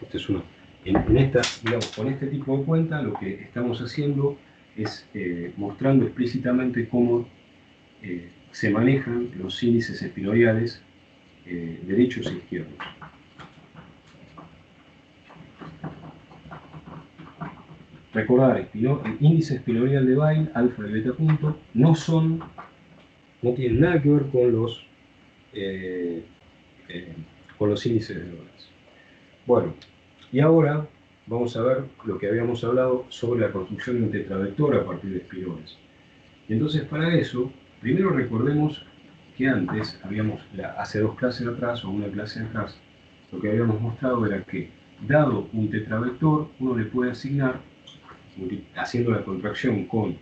Esta es una. Digamos, con este tipo de cuenta lo que estamos haciendo es mostrando explícitamente cómo se manejan los índices espinoriales derechos e izquierdos. Recordar, el índice espinorial de Weyl, alfa y beta punto, no tienen nada que ver con los con los índices de Lorentz. Bueno, y ahora vamos a ver lo que habíamos hablado sobre la construcción de un tetravector a partir de espinones. Y entonces para eso, primero recordemos que antes hace dos clases atrás o una clase atrás, lo que habíamos mostrado era que, dado un tetravector, uno le puede asignar, haciendo la contracción con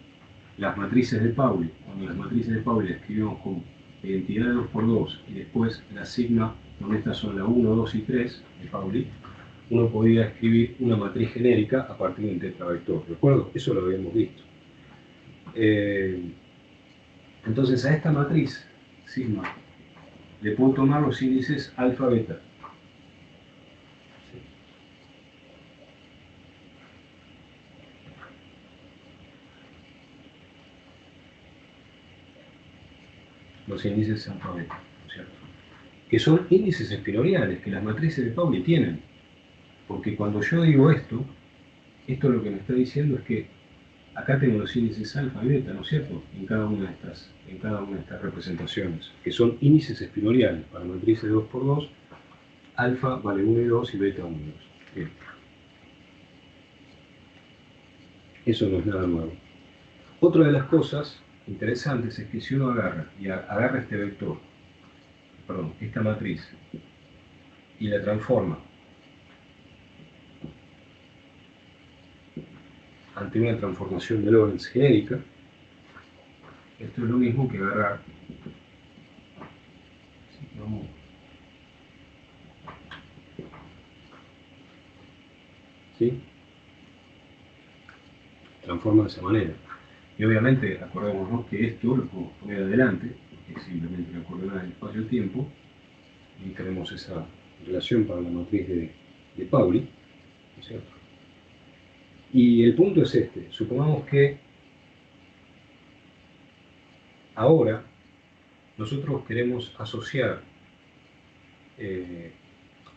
las matrices de Pauli. Cuando las matrices de Pauli las escribimos como identidad de 2×2 y después la sigma, donde estas son la 1, 2 y 3 de Pauli, uno podía escribir una matriz genérica a partir de un tetravector. ¿De acuerdo? Eso lo habíamos visto. Entonces a esta matriz, sigma, le puedo tomar los índices alfa, beta. Los índices alfa, beta, ¿no es cierto? Que son índices espinoriales, que las matrices de Pauli tienen. Porque cuando yo digo esto lo que me está diciendo es que acá tengo los índices alfa y beta, ¿no es cierto? En cada una de estas representaciones, que son índices espinoriales para matrices de 2×2, alfa vale 1 y 2 y beta 1 y 2. Bien. Eso no es nada nuevo. Otra de las cosas interesantes es que si uno agarra este vector, esta matriz, y la transforma ante una transformación de Lorentz genérica, esto es lo mismo que agarrar ¿sí? Transforma de esa manera. Y obviamente, acordémonos que esto lo podemos poner adelante, porque es simplemente una coordenada del espacio-tiempo, y tenemos esa relación para la matriz de Pauli, ¿no es cierto? Y el punto es este: supongamos que ahora nosotros queremos asociar,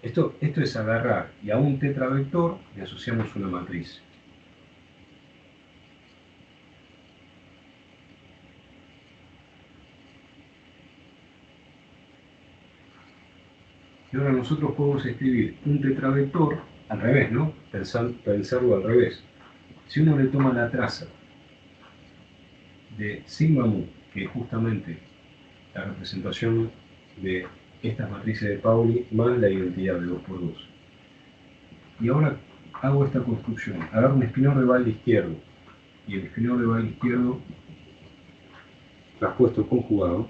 esto es agarrar, y a un tetravector le asociamos una matriz. Y ahora nosotros podemos escribir un tetravector al revés, ¿no? Pensarlo al revés. Si uno le toma la traza de sigma mu, que es justamente la representación de estas matrices de Pauli más la identidad de 2×2, y ahora hago esta construcción, agarro un espinor de Weyl izquierdo, y el espinor de Weyl izquierdo traspuesto conjugado,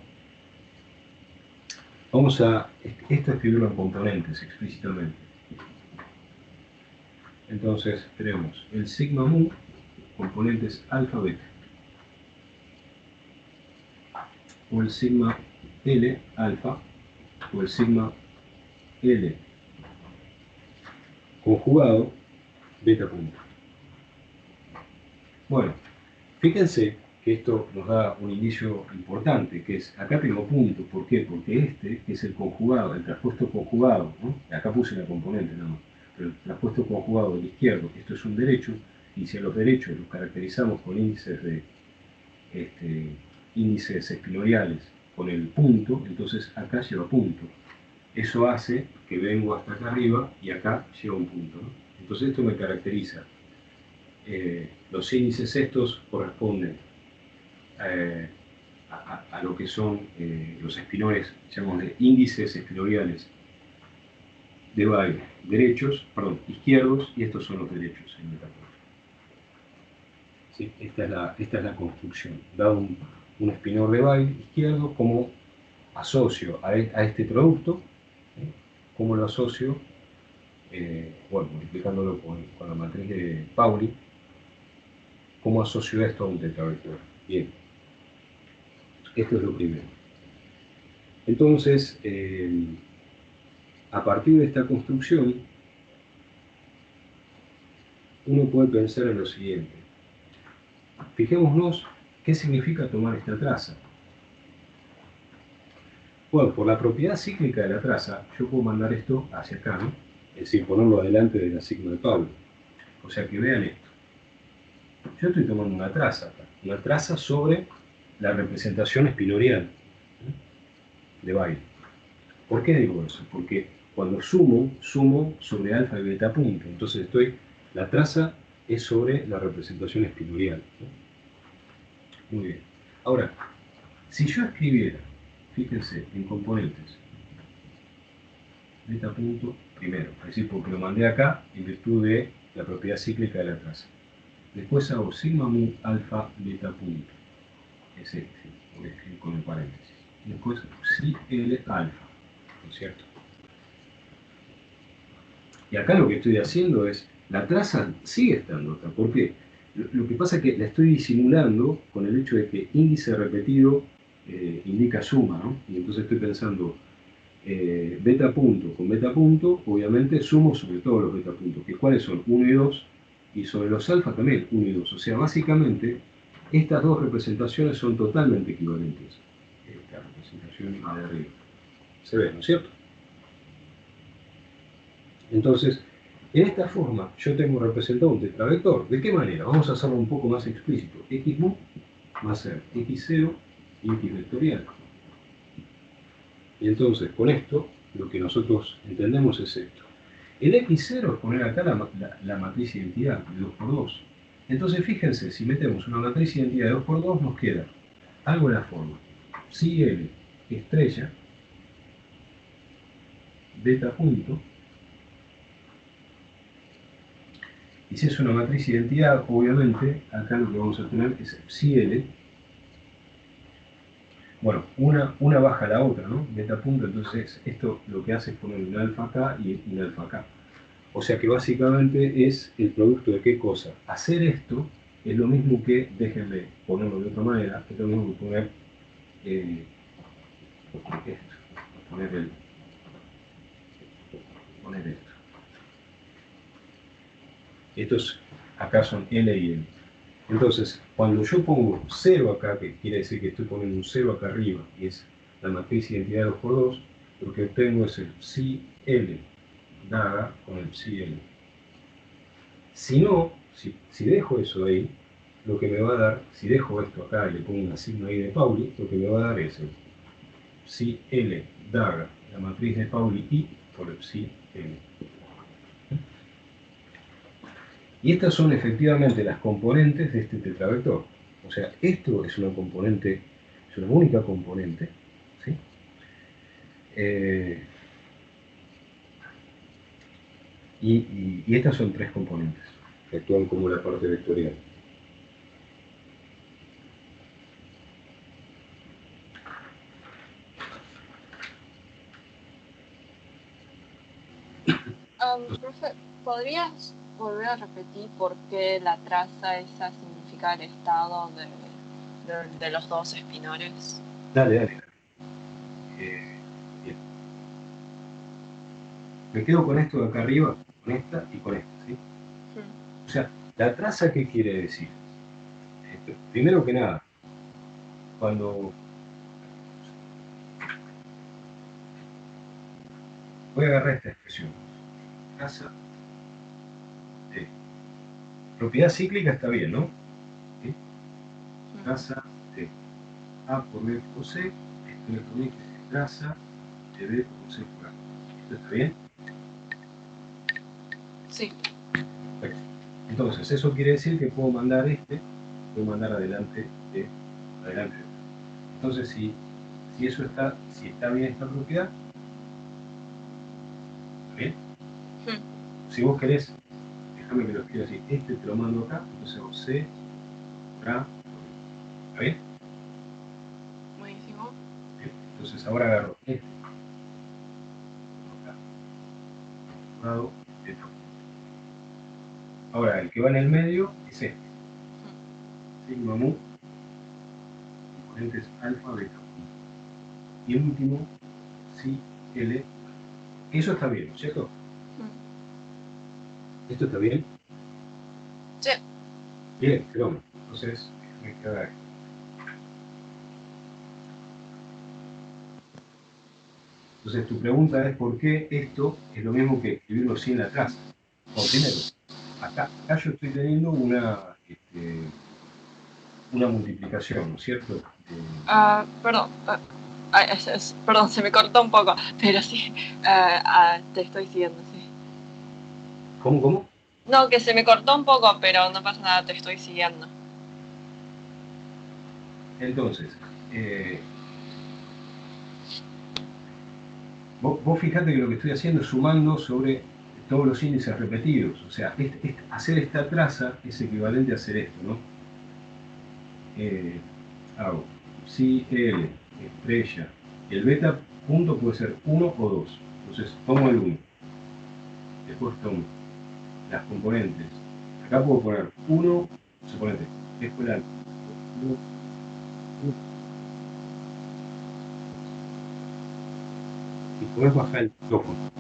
vamos a escribirlo en componentes explícitamente. Entonces tenemos el sigma mu, componentes alfa, beta, o el sigma L alfa, o el sigma L conjugado beta punto. Bueno, fíjense que esto nos da un indicio importante, que es, acá tengo punto. ¿Por qué? Porque este es el conjugado, el traspuesto conjugado, ¿no? Acá puse la componente nada más, pero el traspuesto conjugado del izquierdo, esto es un derecho, y si a los derechos los caracterizamos con índices espinoriales con el punto, entonces acá lleva punto. Eso hace que vengo hasta acá arriba y acá lleva un punto, ¿no? Entonces esto me caracteriza. Los índices estos corresponden a lo que son los espinores, llamamos de índices espinoriales de Weyl, izquierdos, y estos son los derechos en metáfora. ¿Sí? Esta es la construcción. Dado un espinor de Weyl izquierdo, ¿cómo asocio a este producto? ¿Sí? ¿Cómo lo asocio? Bueno, multiplicándolo con la matriz de Pauli, ¿cómo asocio esto a un tetravector? Bien, esto es lo primero. Entonces, a partir de esta construcción, uno puede pensar en lo siguiente. Fijémonos qué significa tomar esta traza. Bueno, por la propiedad cíclica de la traza, yo puedo mandar esto hacia acá, ¿no? Es decir, ponerlo adelante de la sigma de Pauli. O sea que vean esto. Yo estoy tomando una traza acá, una traza sobre la representación espinorial de Weyl. ¿Por qué digo eso? Porque cuando sumo sobre alfa y beta punto. Entonces la traza es sobre la representación espinorial, ¿no? Muy bien. Ahora, si yo escribiera, fíjense, en componentes, beta punto primero, es decir, porque lo mandé acá en virtud de la propiedad cíclica de la traza. Después hago sigma mu alfa beta punto, es este, voy a escribir con el paréntesis. Después si L alfa, ¿no es cierto? Y acá lo que estoy haciendo es, la traza sigue estando acá. ¿Por qué? Lo que pasa es que la estoy disimulando con el hecho de que índice repetido indica suma, ¿no? Y entonces estoy pensando beta punto con beta punto, obviamente sumo sobre todos los beta puntos, que cuáles son 1 y 2, y sobre los alfa también 1 y 2. O sea, básicamente, estas dos representaciones son totalmente equivalentes. Esta representación y la de arriba. Se ve, ¿no es cierto? Entonces, en esta forma, yo tengo representado un tetravector. ¿De qué manera? Vamos a hacerlo un poco más explícito. X mu va a ser x0 y x vectorial. Y entonces, con esto, lo que nosotros entendemos es esto. El x0 es poner acá la matriz identidad de 2×2. Entonces, fíjense, si metemos una matriz identidad de 2×2, nos queda algo de la forma. Si L estrella, beta punto. Y si es una matriz identidad, obviamente, acá lo que vamos a tener es psi L. Bueno, una baja a la otra, ¿no? Beta punto, entonces esto lo que hace es poner un alfa acá y un alfa acá. O sea que básicamente es el producto de qué cosa. Hacer esto es lo mismo que, déjenme ponerlo de otra manera, es lo mismo que poner esto. Poner esto. Estos acá son L y L. Entonces, cuando yo pongo 0 acá, que quiere decir que estoy poniendo un 0 acá arriba, y es la matriz identidad de 2×2, lo que obtengo es el psi L dada con el psi L. Si no, si dejo eso ahí, lo que me va a dar, si dejo esto acá y le pongo una sigma I de Pauli, lo que me va a dar es el psi L dada la matriz de Pauli I por el psi L. Y estas son efectivamente las componentes de este tetravector. O sea, esto es una componente, es una única componente, ¿sí? Y estas son tres componentes que actúan como la parte vectorial. Profe, ¿podrías volver a repetir por qué la traza esa significa el estado de los dos espinores? Dale. Bien. Me quedo con esto de acá arriba, con esta y con esta, ¿sí? O sea, la traza, ¿qué quiere decir? Primero que nada, cuando voy a agarrar esta expresión, traza de propiedad cíclica está bien, ¿no? ¿Sí? Traza de A por B por C, esto le pone que se traza de B por C por A. ¿Esto está bien? Sí. Perfecto. Entonces, eso quiere decir que puedo mandar puedo mandar adelante de adelante. Entonces, si está bien esta propiedad, ¿está bien? Si vos querés, déjame que lo escriba así, te lo mando acá, entonces hago C, A, ¿está bien? Buenísimo. Bien. Entonces ahora agarro acá, ahora el que va en el medio es este, sigma mu, componentes alfa, beta. Y el último, si L, eso está bien, ¿cierto? ¿Esto está bien? Sí. Bien, fenómeno. Entonces, me queda esto. Entonces, tu pregunta es por qué esto es lo mismo que escribirlo sin la traza. Bueno, primero, acá yo estoy teniendo una multiplicación, ¿no es cierto? Perdón. Ay, perdón, se me cortó un poco, pero sí, te estoy siguiendo, sí. ¿Cómo? No, que se me cortó un poco, pero no pasa nada, te estoy siguiendo. Entonces, vos fijate que lo que estoy haciendo es sumando sobre todos los índices repetidos. O sea, hacer esta traza es equivalente a hacer esto, ¿no? Hago si L, estrella, y el beta punto puede ser 1 o 2. Entonces tomo el 1. Después tomo las componentes. Acá puedo poner 1, suponete, después la y podés bajar el micrófono.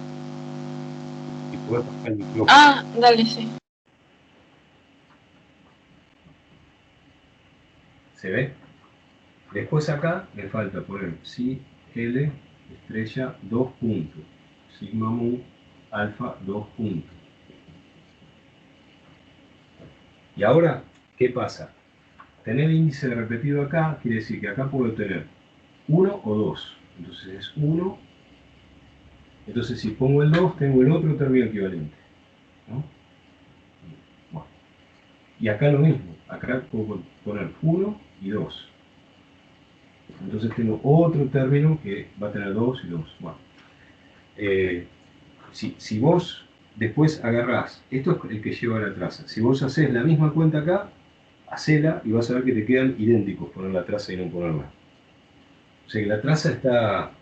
Ah, dale, sí. ¿Se ve? Después acá me falta poner si L, estrella, 2 puntos. Sigma mu, alfa, 2 puntos. Y ahora, ¿qué pasa? Tener índice de repetido acá quiere decir que acá puedo tener 1 o 2. Entonces es 1. Entonces si pongo el 2, tengo el otro término equivalente, ¿no? Bueno. Y acá lo mismo. Acá puedo poner 1 y 2. Entonces tengo otro término que va a tener 2 y 2. Bueno. Si vos después agarrás, esto es el que lleva la traza. Si vos haces la misma cuenta acá, hacela y vas a ver que te quedan idénticos poner la traza y no ponerla. O sea que la traza está...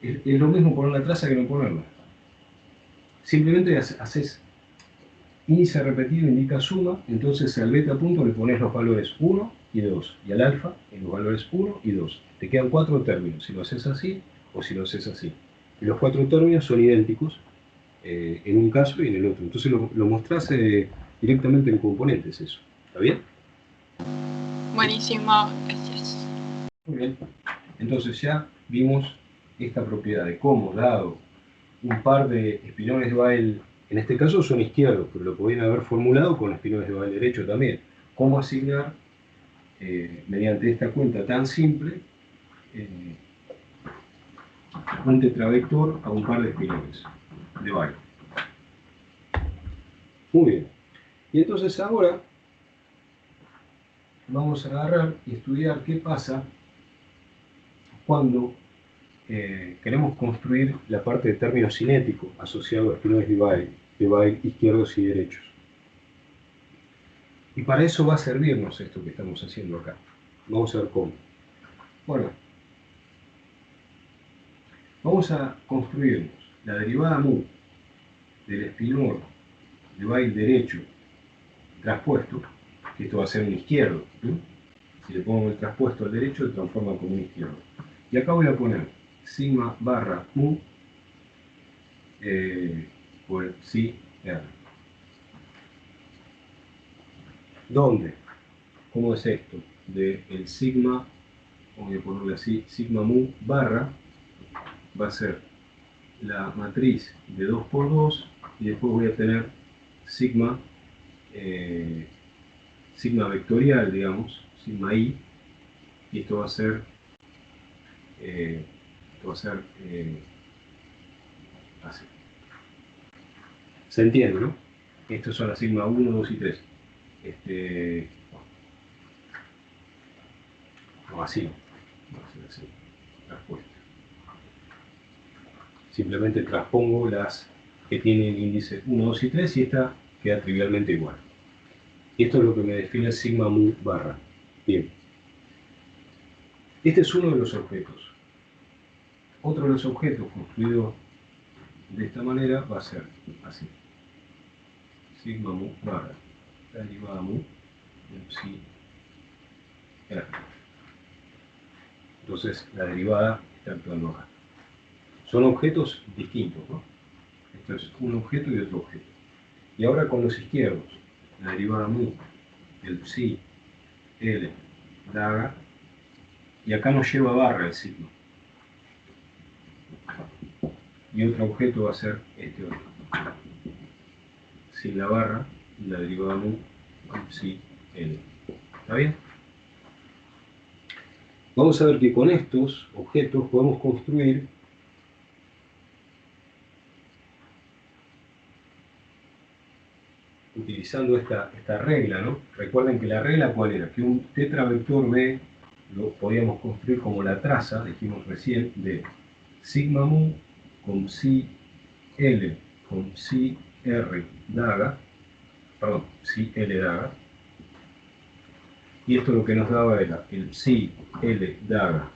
es lo mismo poner la traza que no ponerla. Simplemente haces índice repetido indica suma, entonces al beta punto le pones los valores 1 y 2, y al alfa en los valores 1 y 2. Te quedan 4 términos, si lo haces así o si lo haces así. Y los 4 términos son idénticos en un caso y en el otro. Entonces lo mostrás directamente en componentes eso. ¿Está bien? Buenísimo, gracias. Muy bien. Entonces ya vimos esta propiedad de cómo, dado un par de espinones de Weyl, en este caso son izquierdos, pero lo podrían haber formulado con espinones de Weyl derecho también. Cómo asignar, mediante esta cuenta tan simple, un tetravector a un par de espinones de Weyl. Muy bien. Y entonces ahora vamos a agarrar y estudiar qué pasa cuando queremos construir la parte de término cinético asociado a espinones de Weyl izquierdos y derechos. Y para eso va a servirnos esto que estamos haciendo acá. Vamos a ver cómo. Bueno, vamos a construirnos la derivada mu del espinor de Weyl derecho traspuesto, que esto va a ser un izquierdo. Si le pongo el traspuesto al derecho, se transforma como un izquierdo. Y acá voy a poner sigma barra mu por si r. ¿Dónde? ¿Cómo es esto? Del sigma, voy a ponerle así, sigma mu barra, va a ser la matriz de 2 por 2 y después voy a tener sigma, sigma vectorial, digamos, sigma i, y esto va a ser, así. ¿Se entiende, no? Estos son las sigma 1, 2 y 3. No, así, va a ser así, traspuesto. Simplemente transpongo las que tienen el índice 1, 2 y 3 y esta queda trivialmente igual. Y esto es lo que me define el sigma mu barra. Bien. Este es uno de los objetos. Otro de los objetos construido de esta manera va a ser así. Sigma mu barra la derivada mu de psi r. Entonces la derivada está actuando acá. Son objetos distintos, ¿no? Esto es un objeto y otro objeto. Y ahora con los izquierdos, la derivada mu del psi L daga, y acá nos lleva barra el sigma. Y otro objeto va a ser este otro. Sin la barra, la derivada mu del psi L. ¿Está bien? Vamos a ver que con estos objetos podemos construir utilizando esta regla, ¿no? Recuerden que la regla, ¿cuál era? Que un tetravector B lo podíamos construir como la traza, dijimos recién, de sigma mu con psi L con psi R daga, perdón, psi L daga, y esto lo que nos daba era el psi L daga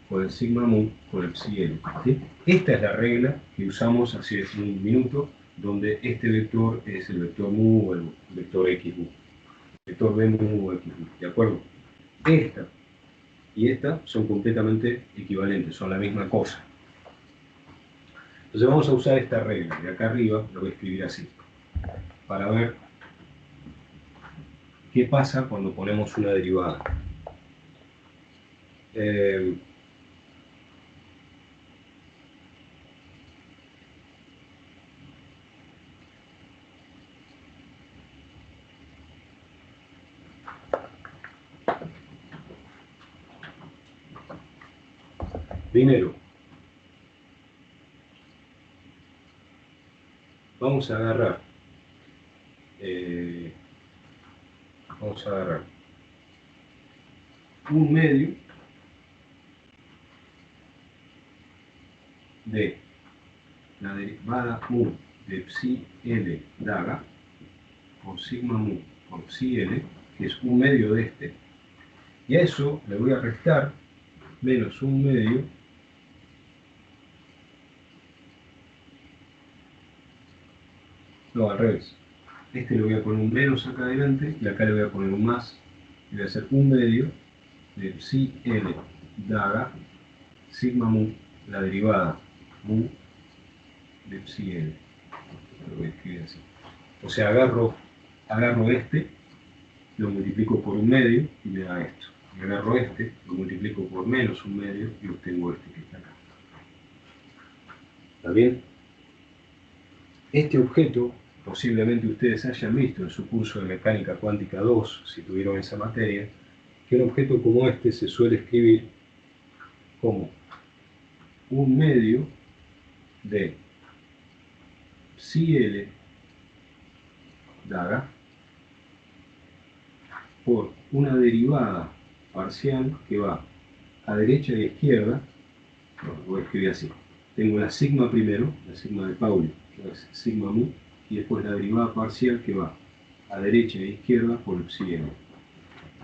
con el sigma mu con el psi L. ¿Sí? Esta es la regla que usamos hace un minuto, donde este vector es el vector mu o el vector xu. Vector b mu o xu, ¿de acuerdo? Esta y esta son completamente equivalentes, son la misma cosa. Entonces vamos a usar esta regla, de acá arriba lo voy a escribir así, para ver qué pasa cuando ponemos una derivada. Primero, vamos a agarrar un medio de la derivada mu de psi L daga por sigma mu por psi L, que es un medio de este, y a eso le voy a restar menos un medio no, al revés. Este le voy a poner un menos acá adelante y acá le voy a poner un más, y voy a hacer un medio de psi L daga sigma mu, la derivada mu de psi L. Lo voy a escribir así. O sea, agarro este, lo multiplico por un medio y me da esto. Y agarro este, lo multiplico por menos un medio y obtengo este que está acá. ¿Está bien? Este objeto, posiblemente ustedes hayan visto en su curso de Mecánica Cuántica 2, si tuvieron esa materia, que un objeto como este se suele escribir como un medio de psi L daga por una derivada parcial que va a derecha y a izquierda. Lo voy a escribir así. Tengo la sigma primero, la sigma de Pauli, que es sigma mu, y después la derivada parcial que va a derecha e izquierda por el psi L.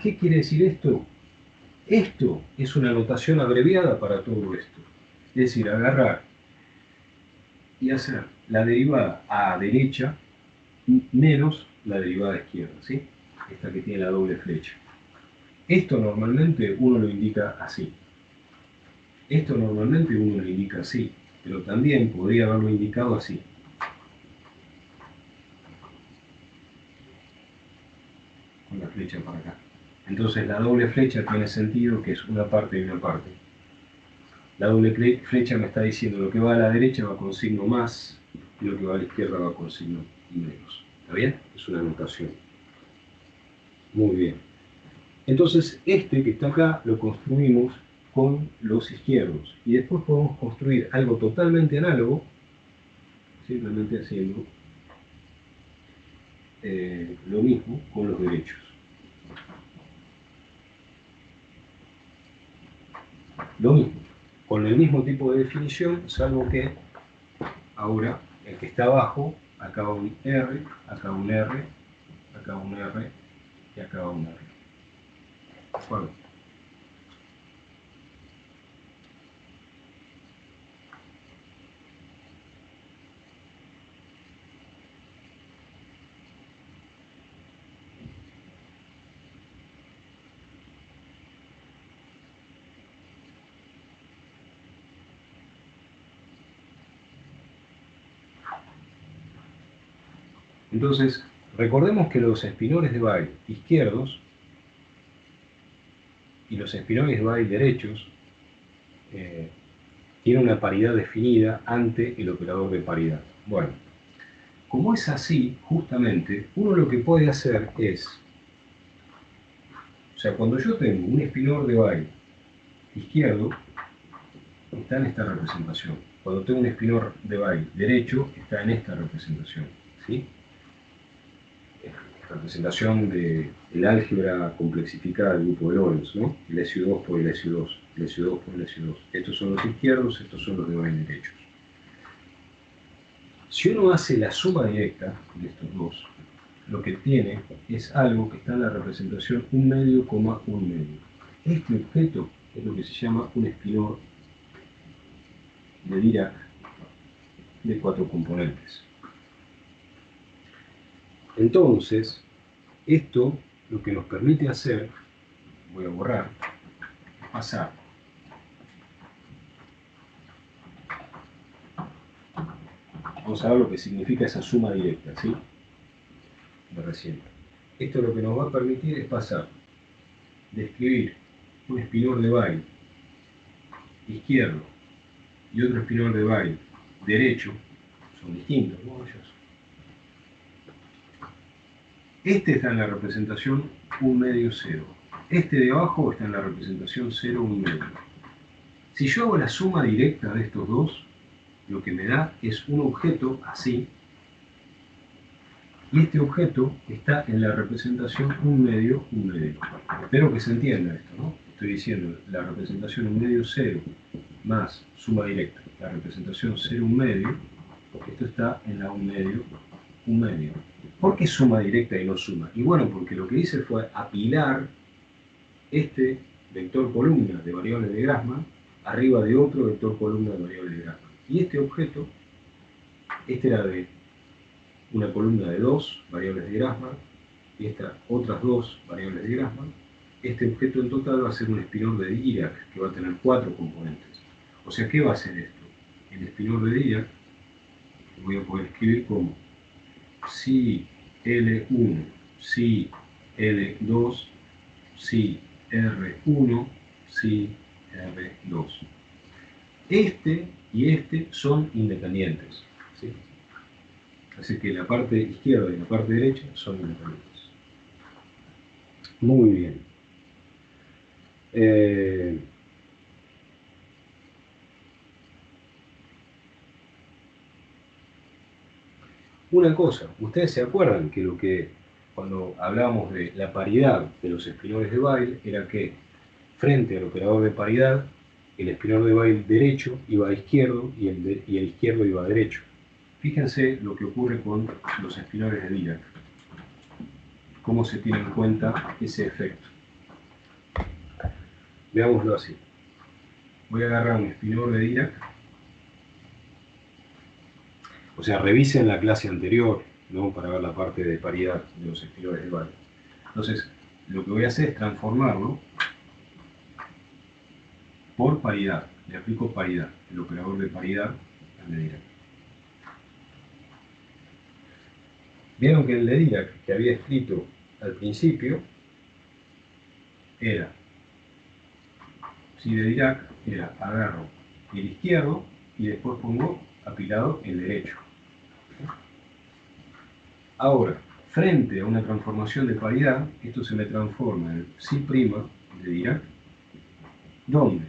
¿Qué quiere decir esto? Esto es una notación abreviada para todo esto. Es decir, agarrar y hacer la derivada a derecha menos la derivada a izquierda, ¿sí? Esta que tiene la doble flecha. Esto normalmente uno lo indica así. Esto normalmente uno lo indica así, pero también podría haberlo indicado así. Con la flecha para acá. Entonces la doble flecha tiene sentido que es una parte y una parte. La doble flecha me está diciendo lo que va a la derecha va con signo más y lo que va a la izquierda va con signo menos. ¿Está bien? Es una anotación. Muy bien. Entonces este que está acá lo construimos con los izquierdos. Y después podemos construir algo totalmente análogo, simplemente haciendo lo mismo con los derechos. Lo mismo, con el mismo tipo de definición, salvo que ahora el que está abajo, acá va un R, acá un R, acá un R y acá va un R. ¿De acuerdo? Entonces, recordemos que los espinoles de Weil izquierdos y los espinoles de Weil derechos tienen una paridad definida ante el operador de paridad. Bueno, como es así, justamente, uno lo que puede hacer es, o sea, cuando yo tengo un espinor de Weil izquierdo está en esta representación. Cuando tengo un espinor de Weil derecho, está en esta representación, ¿sí? Representación del álgebra complexificada del grupo de Lorentz, ¿no? El SU2 por el SU2, el SU2 por el SU2. Estos son los izquierdos, estos son los de Weil derechos. Si uno hace la suma directa de estos dos, lo que tiene es algo que está en la representación 1 medio, 1 medio. Este objeto es lo que se llama un espinor de Dirac de 4 componentes. Entonces, esto lo que nos permite hacer, voy a borrar, es pasar vamos a ver lo que significa esa suma directa, ¿sí? De recién. Esto lo que nos va a permitir es pasar de escribir un espinor de Weil izquierdo y otro espinor de Weil derecho, son distintos, ¿no? Ellos. Este está en la representación 1 medio 0. Este de abajo está en la representación 0, 1 medio. Si yo hago la suma directa de estos dos, lo que me da es un objeto así, y este objeto está en la representación 1 medio, 1 medio. Espero que se entienda esto, ¿no? Estoy diciendo la representación 1 medio 0 más suma directa, la representación 0, 1 medio, esto está en la 1 medio, 1 medio. ¿Por qué suma directa y no suma? Y bueno, porque lo que hice fue apilar este vector columna de variables de Grassmann arriba de otro vector columna de variables de Grassmann. Y este objeto, este era de una columna de 2 variables de Grassmann y estas otras 2 variables de Grassmann. Este objeto en total va a ser un espinor de Dirac que va a tener 4 componentes. O sea, ¿qué va a ser esto? El espinor de Dirac lo voy a poder escribir como si L1, si L2, si R1, si R2. Este y este son independientes, ¿sí? Así que la parte izquierda y la parte derecha son independientes. Muy bien. Una cosa, ustedes se acuerdan que cuando hablábamos de la paridad de los espinores de Weil era que frente al operador de paridad el espinor de Weil derecho iba a izquierdo y el izquierdo iba a derecho. Fíjense lo que ocurre con los espinores de Dirac. Cómo se tiene en cuenta ese efecto. Veámoslo así. Voy a agarrar un espinor de Dirac. O sea, revisen la clase anterior, ¿no? Para ver la parte de paridad de los espinores de Weil. Entonces, lo que voy a hacer es transformarlo por paridad. Le aplico paridad, el operador de paridad al de Dirac. Vieron que el de Dirac que había escrito al principio era, si de Dirac era agarro el izquierdo y después pongo apilado el derecho. Ahora, frente a una transformación de paridad, esto se me transforma en psi' de Dirac, donde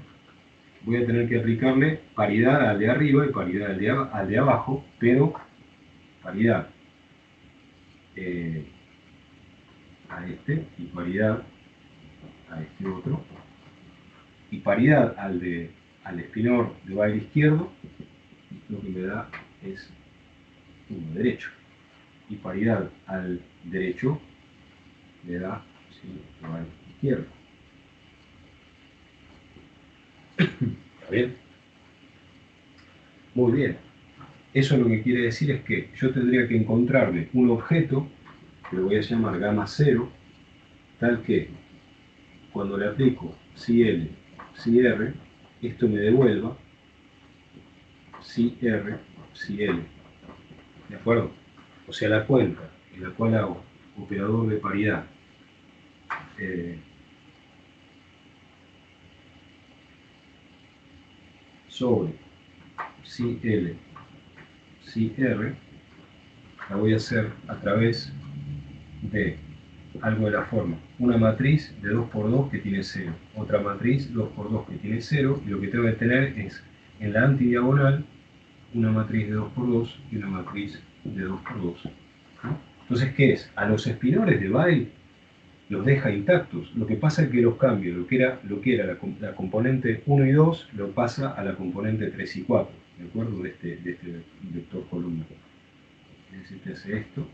voy a tener que aplicarle paridad al de arriba y paridad al de abajo, pero paridad a este y paridad a este otro, y paridad al espinor de Weil izquierdo, lo que me da es uno derecho, y paridad al derecho me da Weil izquierdo. ¿Está bien? Muy bien. Eso lo que quiere decir es que yo tendría que encontrarme un objeto que lo voy a llamar gamma 0, tal que cuando le aplico si L, si R, esto me devuelva si R, si L. ¿De acuerdo? O sea, la cuenta en la cual hago operador de paridad sobre si L, si R, la voy a hacer a través de algo de la forma. Una matriz de 2 por 2 que tiene 0. Otra matriz 2 por 2 que tiene 0. Y lo que tengo que tener es en la antidiagonal una matriz de 2 por 2 y una matriz de 2 por 2. ¿No? Entonces, ¿qué es? A los espinores de Weyl los deja intactos. Lo que pasa es que los cambia. Lo que era la componente 1 y 2 lo pasa a la componente 3 y 4. ¿De acuerdo? De este vector columna. Es decir, que hace esto.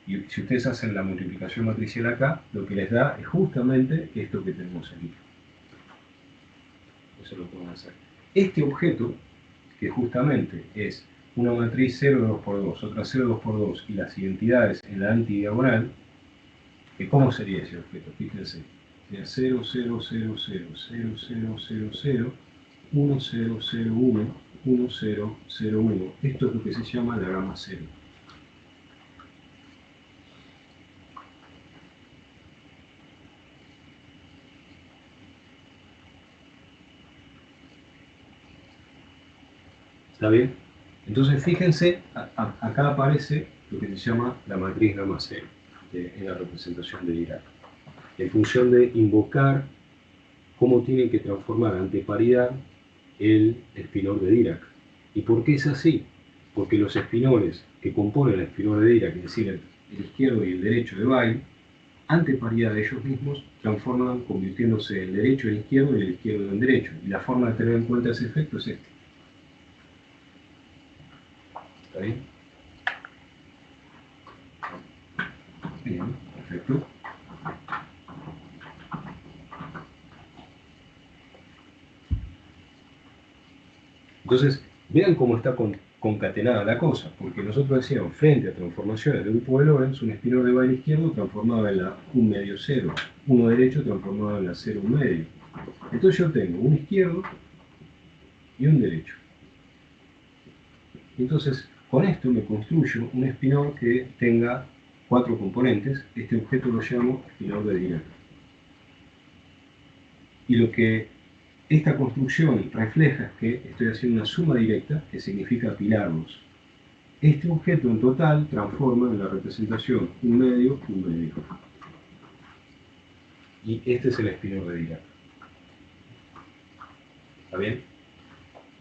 Y si ustedes hacen la multiplicación matricial acá, lo que les da es justamente esto que tenemos aquí. Eso lo pueden hacer. Este objeto, que justamente es una matriz 0 2 por 2, otra 0 2 por 2 y las identidades en la antidiagonal, ¿cómo sería ese objeto? Fíjense, sería 0 0 0 0 0 0 0 0 1 0 0 1 1 0 0 1. Esto es lo que se llama la gama 0. ¿Está bien? Entonces fíjense, acá aparece lo que se llama la matriz gamma 0 en la representación de Dirac. En función de invocar cómo tiene que transformar ante paridad el espinor de Dirac. ¿Y por qué es así? Porque los espinores que componen el espinor de Dirac, es decir, el izquierdo y el derecho de Weyl, ante paridad de ellos mismos, transforman convirtiéndose el derecho en izquierdo y el izquierdo en derecho. Y la forma de tener en cuenta ese efecto es este. ¿Está bien? Bien, perfecto. Entonces, vean cómo está concatenada la cosa, porque nosotros decíamos, frente a transformaciones de grupo de Lorentz, un espinor de Weyl izquierdo transformado en la 1 medio 0, uno derecho transformado en la 0 1 medio. Entonces yo tengo un izquierdo y un derecho. Entonces, con esto me construyo un espinor que tenga 4 componentes. Este objeto lo llamo espinor de Dirac. Y lo que esta construcción refleja es que estoy haciendo una suma directa, que significa apilarlos. Este objeto en total transforma en la representación un medio. Y este es el espinor de Dirac. ¿Está bien?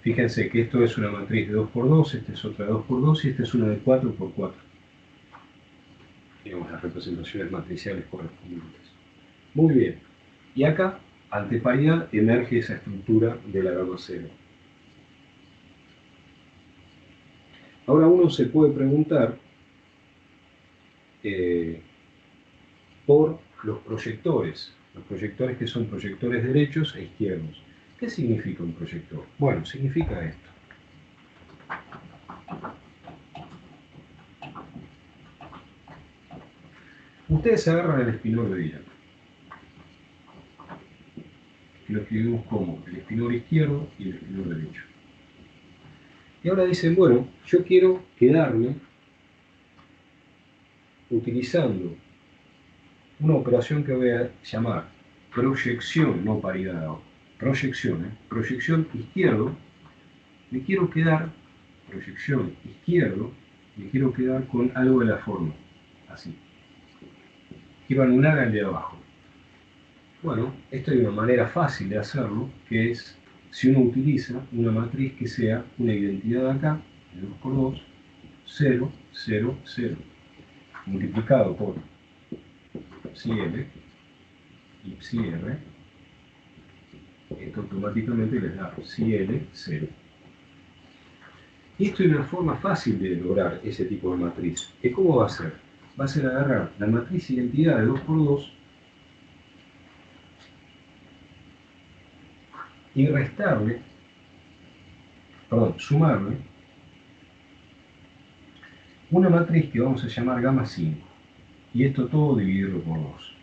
Fíjense que esto es una matriz de 2 por 2, esta es otra de 2 por 2 y esta es una de 4 por 4. Digamos las representaciones matriciales correspondientes. Muy bien. Y acá, ante paridad, emerge esa estructura de la gama 0. Ahora uno se puede preguntar por los proyectores que son proyectores derechos e izquierdos. ¿Qué significa un proyector? Bueno, significa esto. Ustedes agarran el espinor de Dirac, que lo escribimos como el espinor izquierdo y el espinor derecho. Y ahora dicen, bueno, yo quiero quedarme utilizando una operación que voy a llamar proyección, no paridad, proyección izquierdo, me quiero quedar, proyección izquierdo, me quiero quedar con algo de la forma, así. Quiero anular al de abajo. Bueno, esto hay una manera fácil de hacerlo, que es si uno utiliza una matriz que sea una identidad acá, de 2 por 2, 0, 0, 0, multiplicado por psi L y psi R, esto automáticamente les da psi L, 0. Y esto es una forma fácil de lograr ese tipo de matriz. ¿Y cómo va a ser? Va a ser agarrar la matriz identidad de 2 por 2 y sumarle una matriz que vamos a llamar gamma 5. Y esto todo dividirlo por 2.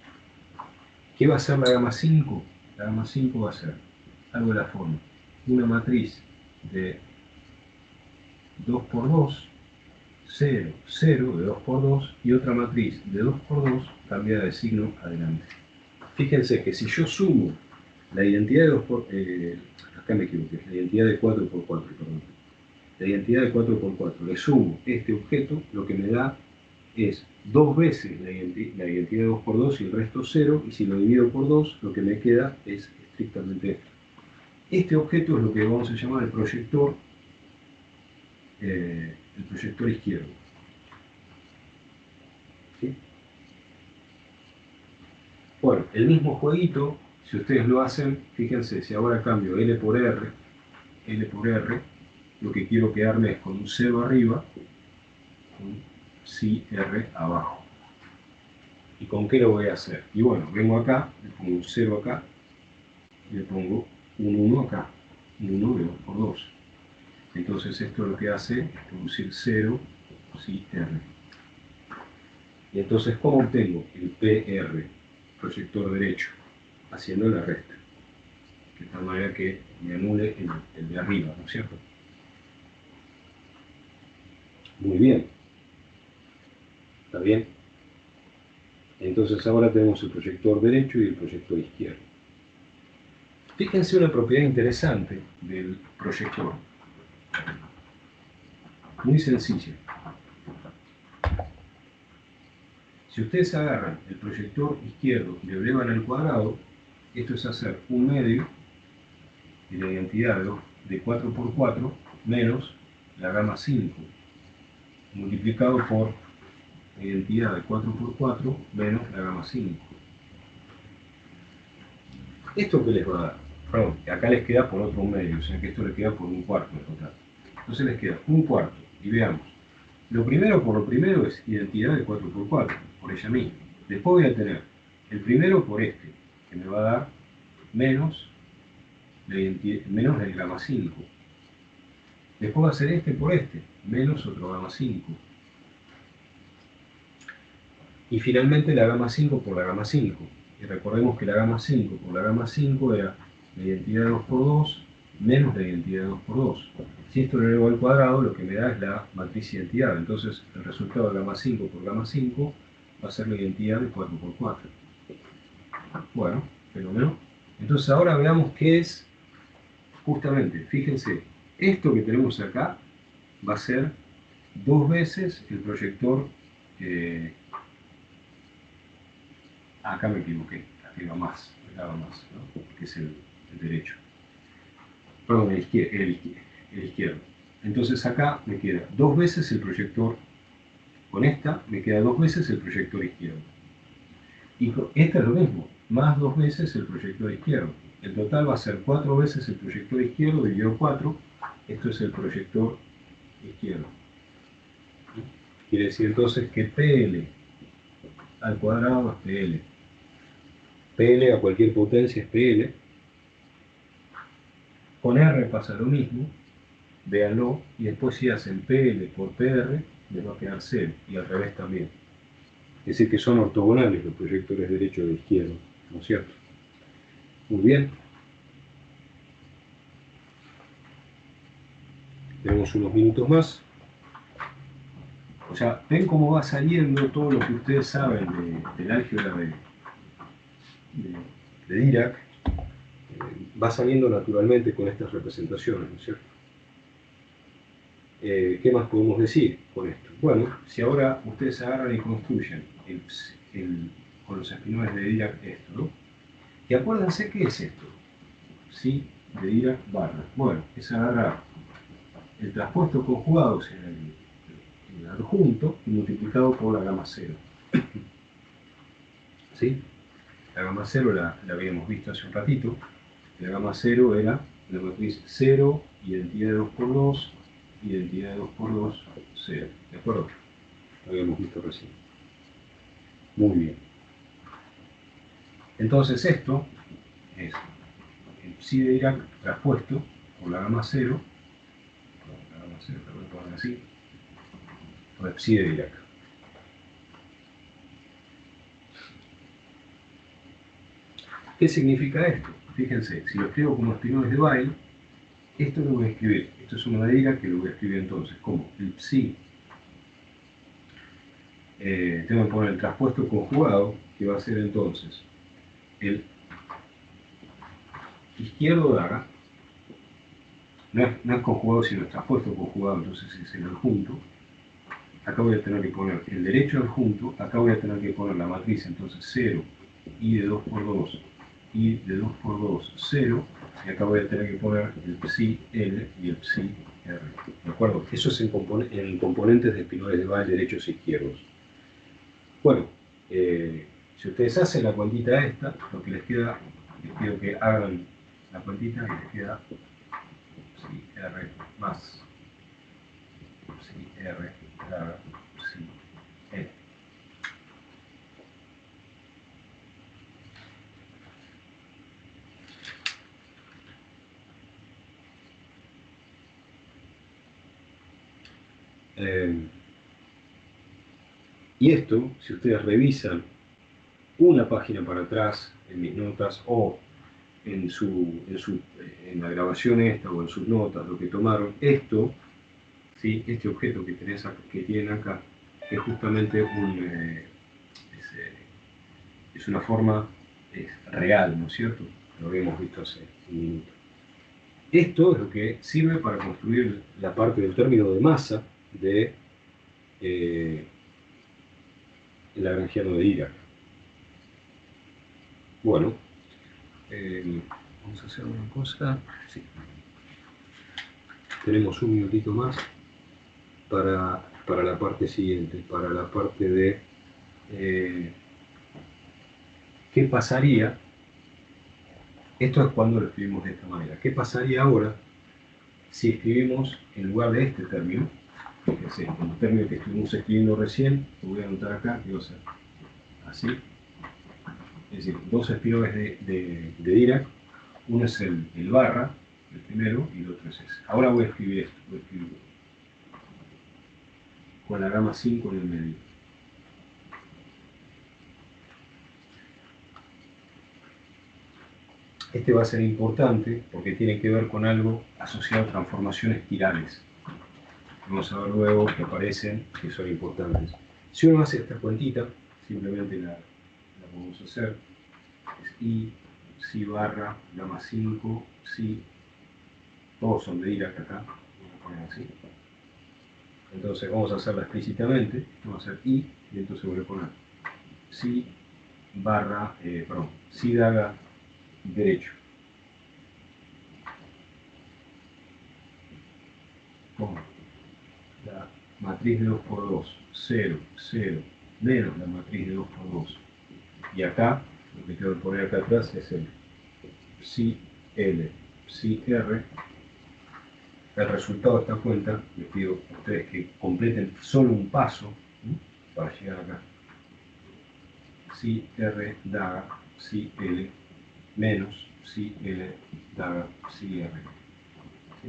¿Qué va a ser la gamma 5? La gamma 5 va a ser algo de la forma. Una matriz de 2 por 2, 0, 0 de 2 por 2 y otra matriz de 2 por 2 cambiada de signo adelante. Fíjense que si yo sumo la identidad de 2 por... acá me equivoqué, la identidad de 4 por 4, perdón. La identidad de 4 por 4, le sumo este objeto, lo que me da es 2 veces la identidad de 2 por 2 y el resto 0, y si lo divido por 2, lo que me queda es estrictamente esto. Este objeto es lo que vamos a llamar el proyector izquierdo. ¿Sí? Bueno, el mismo jueguito, si ustedes lo hacen, fíjense, si ahora cambio L por R, lo que quiero quedarme es con un 0 arriba, un psi R abajo. ¿Y con qué lo voy a hacer? Y bueno, vengo acá, le pongo un 0 acá, y le pongo un 1 acá, un 1 de 2 por 2. Entonces esto lo que hace es producir 0, psi R. Y entonces, ¿cómo obtengo el PR, proyector derecho? Haciendo la resta. De tal manera que me anule el de arriba, ¿no es cierto? Muy bien. ¿Está bien? Entonces ahora tenemos el proyector derecho y el proyector izquierdo. Fíjense una propiedad interesante del proyector. Muy sencilla. Si ustedes agarran el proyector izquierdo y lo elevan al cuadrado, esto es hacer un medio de la identidad de 4 por 4 menos la gamma 5 multiplicado por la identidad de 4 por 4 menos la gamma 5. ¿Esto qué les va a dar? Perdón, acá les queda por otro medio, o sea que esto les queda por un cuarto en total. Entonces les queda un cuarto, y veamos. Lo primero por lo primero es identidad de 4 por 4, por ella misma. Después voy a tener el primero por este, que me va a dar menos el gamma 5. Después va a ser este por este, menos otro gamma 5. Y finalmente la gamma 5 por la gamma 5. Y recordemos que la gamma 5 por la gamma 5 era la identidad de 2 por 2 menos la identidad de 2 por 2. Si esto lo elevo al cuadrado, lo que me da es la matriz identidad. Entonces el resultado de gamma 5 por gamma 5 va a ser la identidad de 4 por 4. Bueno, fenómeno. Entonces ahora veamos qué es justamente, fíjense, esto que tenemos acá va a ser 2 veces el proyector. Acá me equivoqué, acá más, ¿no? Que es el derecho. Perdón, el izquierdo. Entonces acá me queda 2 veces el proyector, con esta me queda 2 veces el proyector izquierdo. Y esta es lo mismo, más 2 veces el proyector izquierdo. El total va a ser 4 veces el proyector izquierdo dividido 4. Esto es el proyector izquierdo. Quiere decir entonces que PL al cuadrado es PL. PL a cualquier potencia es PL. Con R pasa lo mismo, véanlo, y después si hacen PL por PR, les va a quedar 0, y al revés también. Es decir, que son ortogonales los proyectores derecho e izquierdo, ¿no es cierto? Muy bien. Tenemos unos minutos más. O sea, ven cómo va saliendo todo lo que ustedes saben del álgebra de Dirac. Va saliendo naturalmente con estas representaciones, ¿no es cierto? ¿Qué más podemos decir con esto? Bueno, si ahora ustedes agarran y construyen con los espinoles de Dirac esto, ¿no? Y acuérdense qué es esto, ¿sí? De Dirac barra. Bueno, es agarrar el traspuesto conjugado, o sea, el adjunto, y multiplicado por la gamma 0. ¿Sí? La gamma 0 la habíamos visto hace un ratito. La gamma 0 era la matriz 0, identidad de 2 por 2, identidad de 2 por 2, 0. ¿De acuerdo? Lo habíamos visto recién. Muy bien. Entonces esto es el psi de Dirac traspuesto por la gamma 0, perdón, así, por el psi de Dirac. ¿Qué significa esto? Fíjense, si lo escribo como espinoles de Weyl, esto lo voy a escribir, esto es una de Dirac que lo voy a escribir entonces como el psi. Tengo que poner el traspuesto conjugado, que va a ser entonces el izquierdo de acá, no es conjugado sino es traspuesto conjugado, entonces es el adjunto, acá voy a tener que poner el derecho adjunto, acá voy a tener que poner la matriz, entonces 0, i de 2 por 2, i de 2 por 2, 0, y acá voy a tener que poner el psi L y el psi R. ¿De acuerdo? Eso es en componentes de espinores de Weyl derechos e izquierdos. Bueno, si ustedes hacen la cuentita esta, lo que les queda, les pido que hagan la cuentita y les queda psi R más psi R daga psi L. Y esto, si ustedes revisan una página para atrás en mis notas o en la grabación esta o en sus notas, lo que tomaron, esto, ¿sí? Este objeto que tienen acá, es justamente es una forma real, ¿no es cierto? Lo habíamos visto hace un minuto. Esto es lo que sirve para construir la parte del término de masa de el lagrangiano de Dirac. Bueno, vamos a hacer una cosa. Sí. Tenemos un minutito más para la parte siguiente, para la parte de qué pasaría. Esto es cuando lo escribimos de esta manera. ¿Qué pasaría ahora si escribimos en lugar de este término? Fíjense, el término que estuvimos escribiendo recién, lo voy a anotar acá, que va a ser así. Es decir, dos espinores de Dirac. Uno es el barra, el primero, y el otro es ese. Ahora voy a escribir esto, voy a escribir con la gama 5 en el medio. Este va a ser importante porque tiene que ver con algo asociado a transformaciones quirales. Vamos a ver luego que aparecen, que son importantes. Si uno hace esta cuentita, simplemente la podemos hacer. Es I, psi barra, gama 5, psi, todos son de Dirac acá, vamos a poner así. Entonces vamos a hacerla explícitamente, esto va a ser I, y entonces voy a poner psi barra, psi daga derecho. Pongo la matriz de 2 por 2, 0, 0, menos la matriz de 2 por 2. Y acá, lo que tengo que poner acá atrás es el psi L, psi R. El resultado de esta cuenta, les pido a ustedes que completen solo un paso para llegar acá. Psi R daga psi L menos psi L daga psi R. ¿Sí?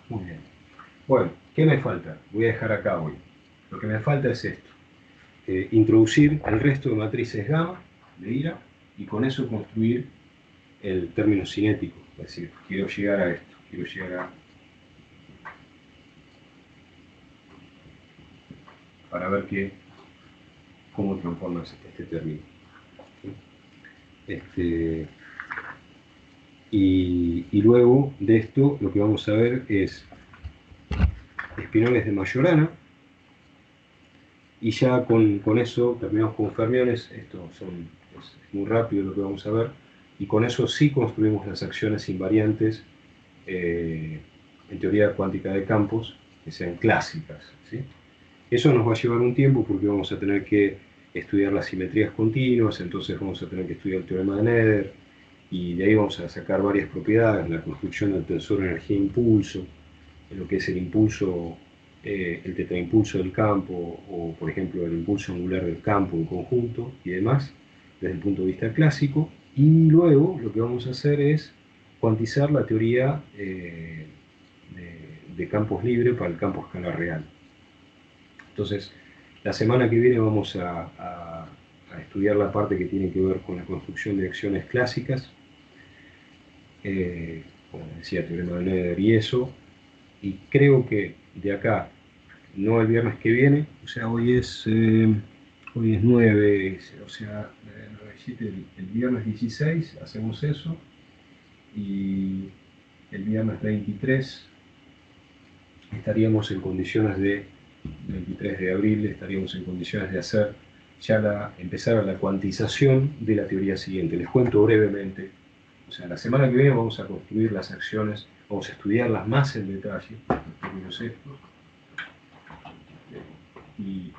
Muy bien. Bueno, ¿qué me falta? Voy a dejar acá hoy. Lo que me falta es esto. Introducir el resto de matrices gamma de Dirac y con eso construir el término cinético. Es decir, quiero llegar a esto. Quiero llegar a... para ver cómo transforma este término. ¿Sí? Y luego de esto lo que vamos a ver es espinoles de Majorana, y ya con eso terminamos con fermiones. Esto es muy rápido lo que vamos a ver, y con eso sí construimos las acciones invariantes en teoría cuántica de campos que sean clásicas, ¿sí? Eso nos va a llevar un tiempo porque vamos a tener que estudiar las simetrías continuas, entonces vamos a tener que estudiar el teorema de Noether, y de ahí vamos a sacar varias propiedades, la construcción del tensor energía-impulso, en lo que es el impulso, el tetraimpulso del campo, o por ejemplo el impulso angular del campo en conjunto y demás, desde el punto de vista clásico. Y luego lo que vamos a hacer es cuantizar la teoría de campos libres para el campo escalar real. Entonces, la semana que viene vamos a estudiar la parte que tiene que ver con la construcción de acciones clásicas, como decía, teorema de Noether y eso, y creo que de acá no el viernes que viene, o sea, hoy es 9, o sea, el viernes 16 hacemos eso, y el viernes 23 estaríamos en condiciones 23 de abril, estaríamos en condiciones de hacer ya empezar la cuantización de la teoría siguiente. Les cuento brevemente. O sea, la semana que viene vamos a construir las acciones, vamos a estudiarlas más en detalle, los términos estos, y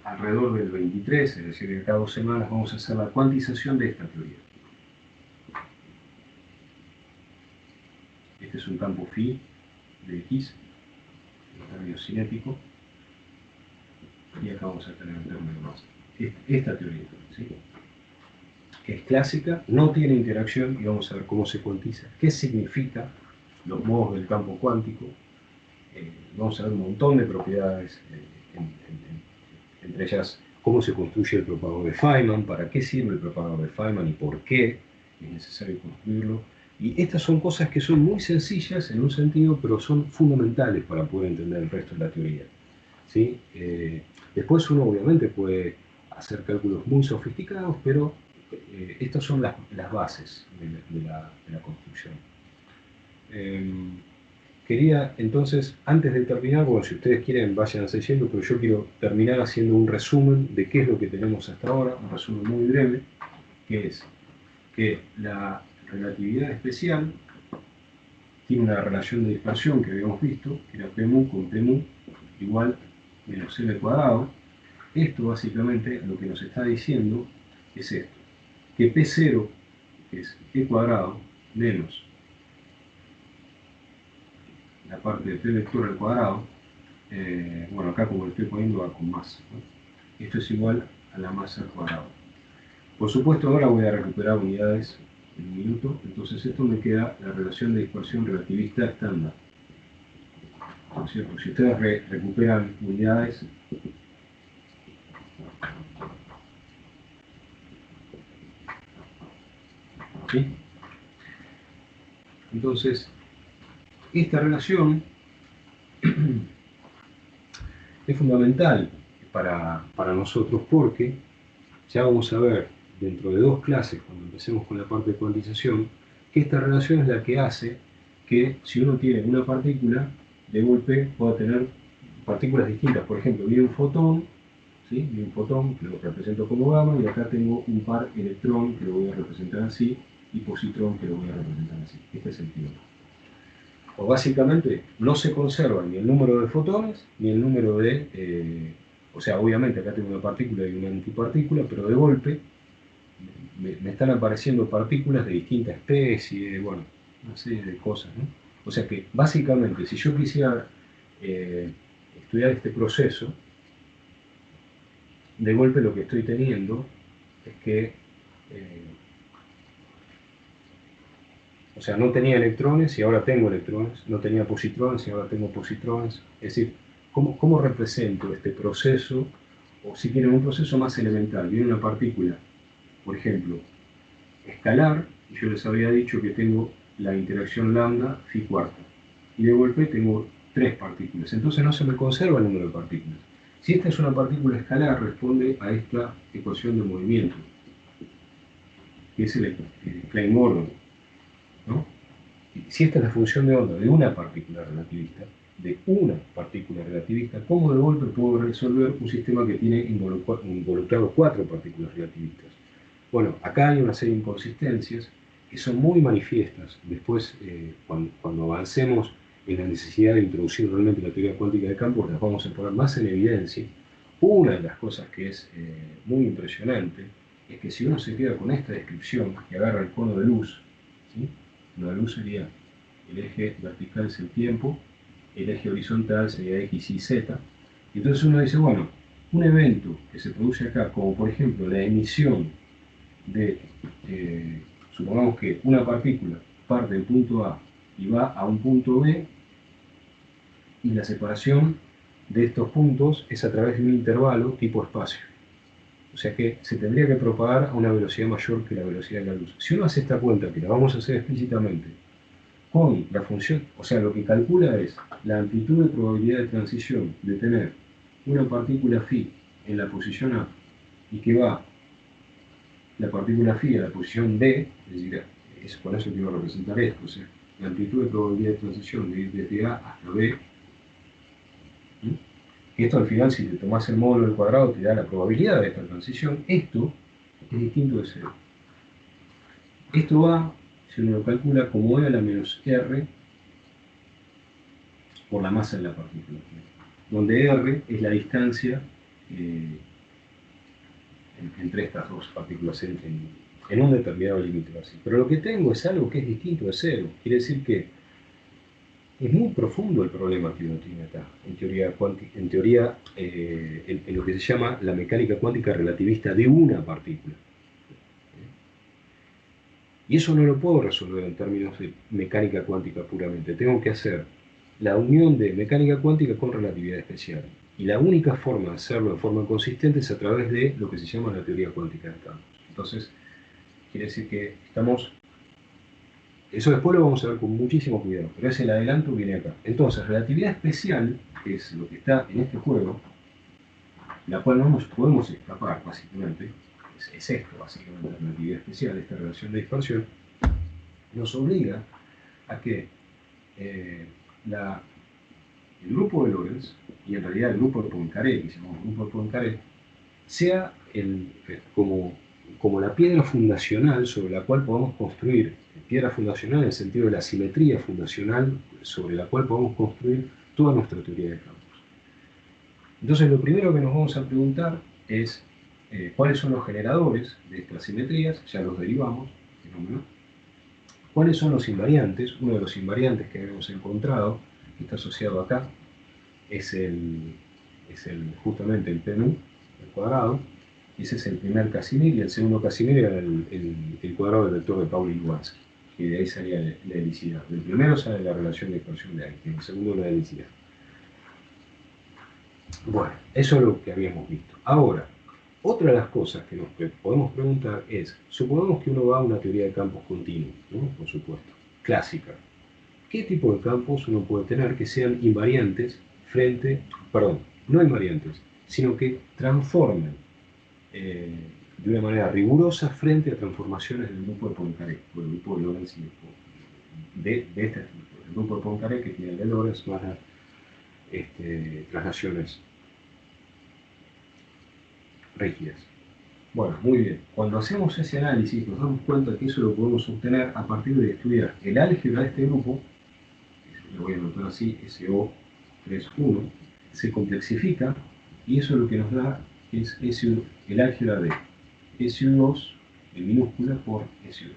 alrededor del 23, es decir, de cada 2 semanas, vamos a hacer la cuantización de esta teoría. Este es un campo phi de X, un término cinético, y acá vamos a tener un término más. Esta teoría, ¿sí?, que es clásica, no tiene interacción, y vamos a ver cómo se cuantiza, qué significa los modos del campo cuántico. Vamos a ver un montón de propiedades, entre ellas cómo se construye el propagador de Feynman, para qué sirve el propagador de Feynman y por qué es necesario construirlo. Y estas son cosas que son muy sencillas en un sentido, pero son fundamentales para poder entender el resto de la teoría, ¿sí? Después uno obviamente puede hacer cálculos muy sofisticados, pero estas son las bases de la construcción. Quería entonces, antes de terminar, bueno, si ustedes quieren vayan yendo, pero yo quiero terminar haciendo un resumen de qué es lo que tenemos hasta ahora, un resumen muy breve, que es que la relatividad especial tiene una relación de dispersión que habíamos visto, que era P mu con P mu igual menos L cuadrado. Esto básicamente lo que nos está diciendo es esto, que P0, que es P cuadrado, menos la parte de P vector al cuadrado, bueno, acá como lo estoy poniendo va con masa, ¿no? Esto es igual a la masa al cuadrado. Por supuesto, ahora voy a recuperar unidades en un minuto, entonces esto me queda la relación de dispersión relativista estándar. ¿No es cierto? Si ustedes recuperan unidades, ¿sí? Entonces, esta relación es fundamental para nosotros porque ya vamos a ver dentro de 2 clases, cuando empecemos con la parte de cuantización, que esta relación es la que hace que si uno tiene una partícula, de golpe pueda tener partículas distintas. Por ejemplo, viene un fotón, ¿sí? Viene un fotón que lo represento como gamma, y acá tengo un par electrón que lo voy a representar así, y positrón que lo voy a representar así. Este es el teorema. O básicamente no se conserva ni el número de fotones, ni el número de... o sea, obviamente acá tengo una partícula y una antipartícula, pero de golpe me están apareciendo partículas de distinta especie, bueno, una serie de cosas, ¿no? O sea que básicamente si yo quisiera estudiar este proceso, de golpe lo que estoy teniendo es que o sea, no tenía electrones y ahora tengo electrones, no tenía positrones y ahora tengo positrones. Es decir, ¿cómo represento este proceso? O si quieren un proceso más elemental, viene una partícula, por ejemplo, escalar, y yo les había dicho que tengo la interacción lambda phi cuarta, y de golpe tengo 3 partículas, entonces no se me conserva el número de partículas. Si esta es una partícula escalar, responde a esta ecuación de movimiento, que es el Klein-Gordon, ¿no? Si esta es la función de onda de una partícula relativista, ¿cómo de golpe puedo resolver un sistema que tiene involucrados 4 partículas relativistas? Bueno, acá hay una serie de inconsistencias que son muy manifiestas. Después, cuando avancemos en la necesidad de introducir realmente la teoría cuántica de campos, las vamos a poner más en evidencia. Una de las cosas que es muy impresionante es que si uno se queda con esta descripción y agarra el cono de luz, ¿sí? La luz sería el eje vertical es el tiempo, el eje horizontal sería X, Y, Z. Y entonces uno dice, bueno, un evento que se produce acá, como por ejemplo la emisión de, supongamos que una partícula parte del punto A y va a un punto B, y la separación de estos puntos es a través de un intervalo tipo espacio. O sea que se tendría que propagar a una velocidad mayor que la velocidad de la luz. Si uno hace esta cuenta, que la vamos a hacer explícitamente, con la función, o sea, lo que calcula es la amplitud de probabilidad de transición de tener una partícula phi en la posición A y que va la partícula phi a la posición B, es decir, es por eso que iba a representar esto, o sea, la amplitud de probabilidad de transición de ir desde A hasta B. Y esto al final, si te tomas el módulo al cuadrado, te da la probabilidad de esta transición. Esto es distinto de cero. Esto va, si uno lo calcula, como E a la menos R por la masa de la partícula, donde R es la distancia entre estas dos partículas en un determinado límite. Así. Pero lo que tengo es algo que es distinto de cero. Quiere decir que es muy profundo el problema que uno tiene acá, en teoría en lo que se llama la mecánica cuántica relativista de una partícula. Y eso no lo puedo resolver en términos de mecánica cuántica puramente. Tengo que hacer la unión de mecánica cuántica con relatividad especial. Y la única forma de hacerlo de forma consistente es a través de lo que se llama la teoría cuántica de campos. Entonces, quiere decir que estamos... Eso después lo vamos a ver con muchísimo cuidado, pero ese el adelanto viene acá. Entonces, relatividad especial, que es lo que está en este juego, la cual no nos podemos escapar, básicamente, es esto, básicamente, la relatividad especial, esta relación de dispersión, nos obliga a que el grupo de Lorentz, y en realidad el grupo de Poincaré, que se llama grupo de Poincaré, sea como la piedra fundacional sobre la cual podemos construir, piedra fundacional en el sentido de la simetría fundacional sobre la cual podemos construir toda nuestra teoría de campos. Entonces lo primero que nos vamos a preguntar es cuáles son los generadores de estas simetrías, ya los derivamos, fenómeno. ¿Cuáles son los invariantes? Uno de los invariantes que hemos encontrado, que está asociado acá, es justamente el PMU, el cuadrado. Ese es el primer Casimir, y el segundo Casimir era el cuadrado del vector de Pauli-Lubansky, y de ahí salía la helicidad. Del primero sale la relación de dispersión de Einstein, el segundo la helicidad. Bueno, eso es lo que habíamos visto. Ahora, otra de las cosas que nos podemos preguntar es, supongamos que uno va a una teoría de campos continuos, ¿no? Por supuesto, clásica. ¿Qué tipo de campos uno puede tener que sean invariantes no invariantes, sino que transformen de una manera rigurosa frente a transformaciones del grupo de Poincaré, o el grupo de Lorentz de esta estructura? El grupo de Poincaré que tiene el de Lorentz más las traslaciones rígidas. Bueno, muy bien. Cuando hacemos ese análisis nos damos cuenta que eso lo podemos obtener a partir de estudiar el álgebra de este grupo, lo voy a anotar así, SO31, se complexifica y eso lo que nos da es el álgebra de SU2 en minúscula por SU2.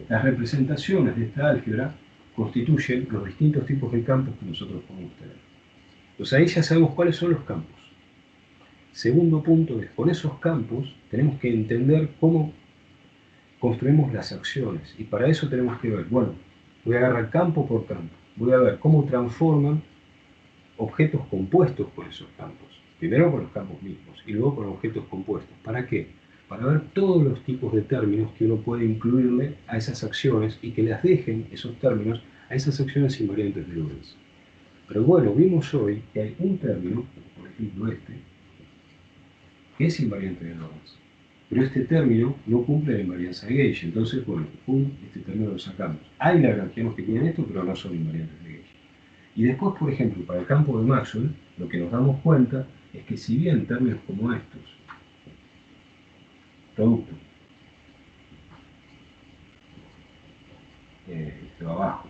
Las representaciones de esta álgebra constituyen los distintos tipos de campos que nosotros podemos tener. Entonces ahí ya sabemos cuáles son los campos. Segundo punto es, con esos campos tenemos que entender cómo construimos las acciones. Y para eso tenemos que ver, bueno, voy a agarrar campo por campo. Voy a ver cómo transforman objetos compuestos con esos campos. Primero con los campos mismos y luego con objetos compuestos. ¿Para qué? Para ver todos los tipos de términos que uno puede incluirle a esas acciones y que las dejen, esos términos, a esas acciones invariantes de Lorentz. Pero bueno, vimos hoy que hay un término, por ejemplo que es invariante de Lorentz. Pero este término no cumple la invarianza de Gauge, entonces, bueno, este término lo sacamos. Hay lagrangianos que tienen esto, pero no son invariantes de Gauge. Y después, por ejemplo, para el campo de Maxwell, lo que nos damos cuenta es que si bien términos como estos, producto, este va abajo,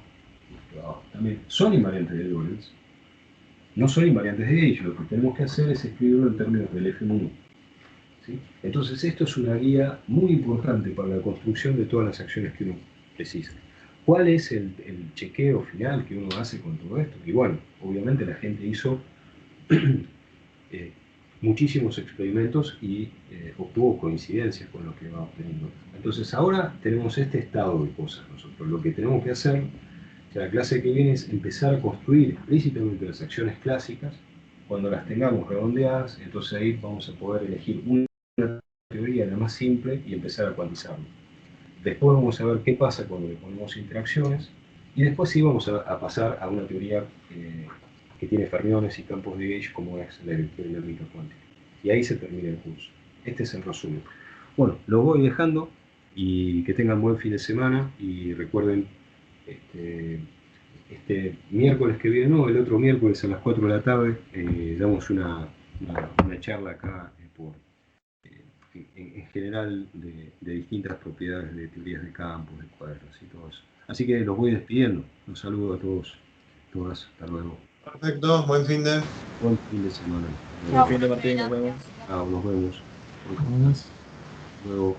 también son invariantes de Lorentz, no son invariantes de Gauge. Lo que tenemos que hacer es escribirlo en términos del F1. ¿Sí? Entonces esto es una guía muy importante para la construcción de todas las acciones que uno precisa. ¿Cuál es el chequeo final que uno hace con todo esto? Y bueno, obviamente la gente hizo muchísimos experimentos y obtuvo coincidencias con lo que va obteniendo. Entonces ahora tenemos este estado de cosas nosotros. Lo que tenemos que hacer, o sea, la clase que viene, es empezar a construir explícitamente las acciones clásicas. Cuando las tengamos redondeadas, entonces ahí vamos a poder elegir una teoría, la más simple, y empezar a cuantizarlo. Después vamos a ver qué pasa cuando le ponemos interacciones, Y después sí vamos a pasar a una teoría que tiene fermiones y campos de Gauge, como es la electrodinámica cuántica. Y ahí se termina el curso. Este es el resumen. Bueno, lo voy dejando y que tengan buen fin de semana y recuerden este miércoles que viene, no, el otro miércoles a las 4 de la tarde, damos una charla acá en general de distintas propiedades de teorías de campos, de cuadros y todo eso. Así que los voy despidiendo. Un saludo a todos, todas. Hasta luego. Perfecto, buen fin de. Buen fin de semana. Chao, Buen fin de profe, Martín, nos vemos. gracias. Nos vemos. Nos vemos. Luego.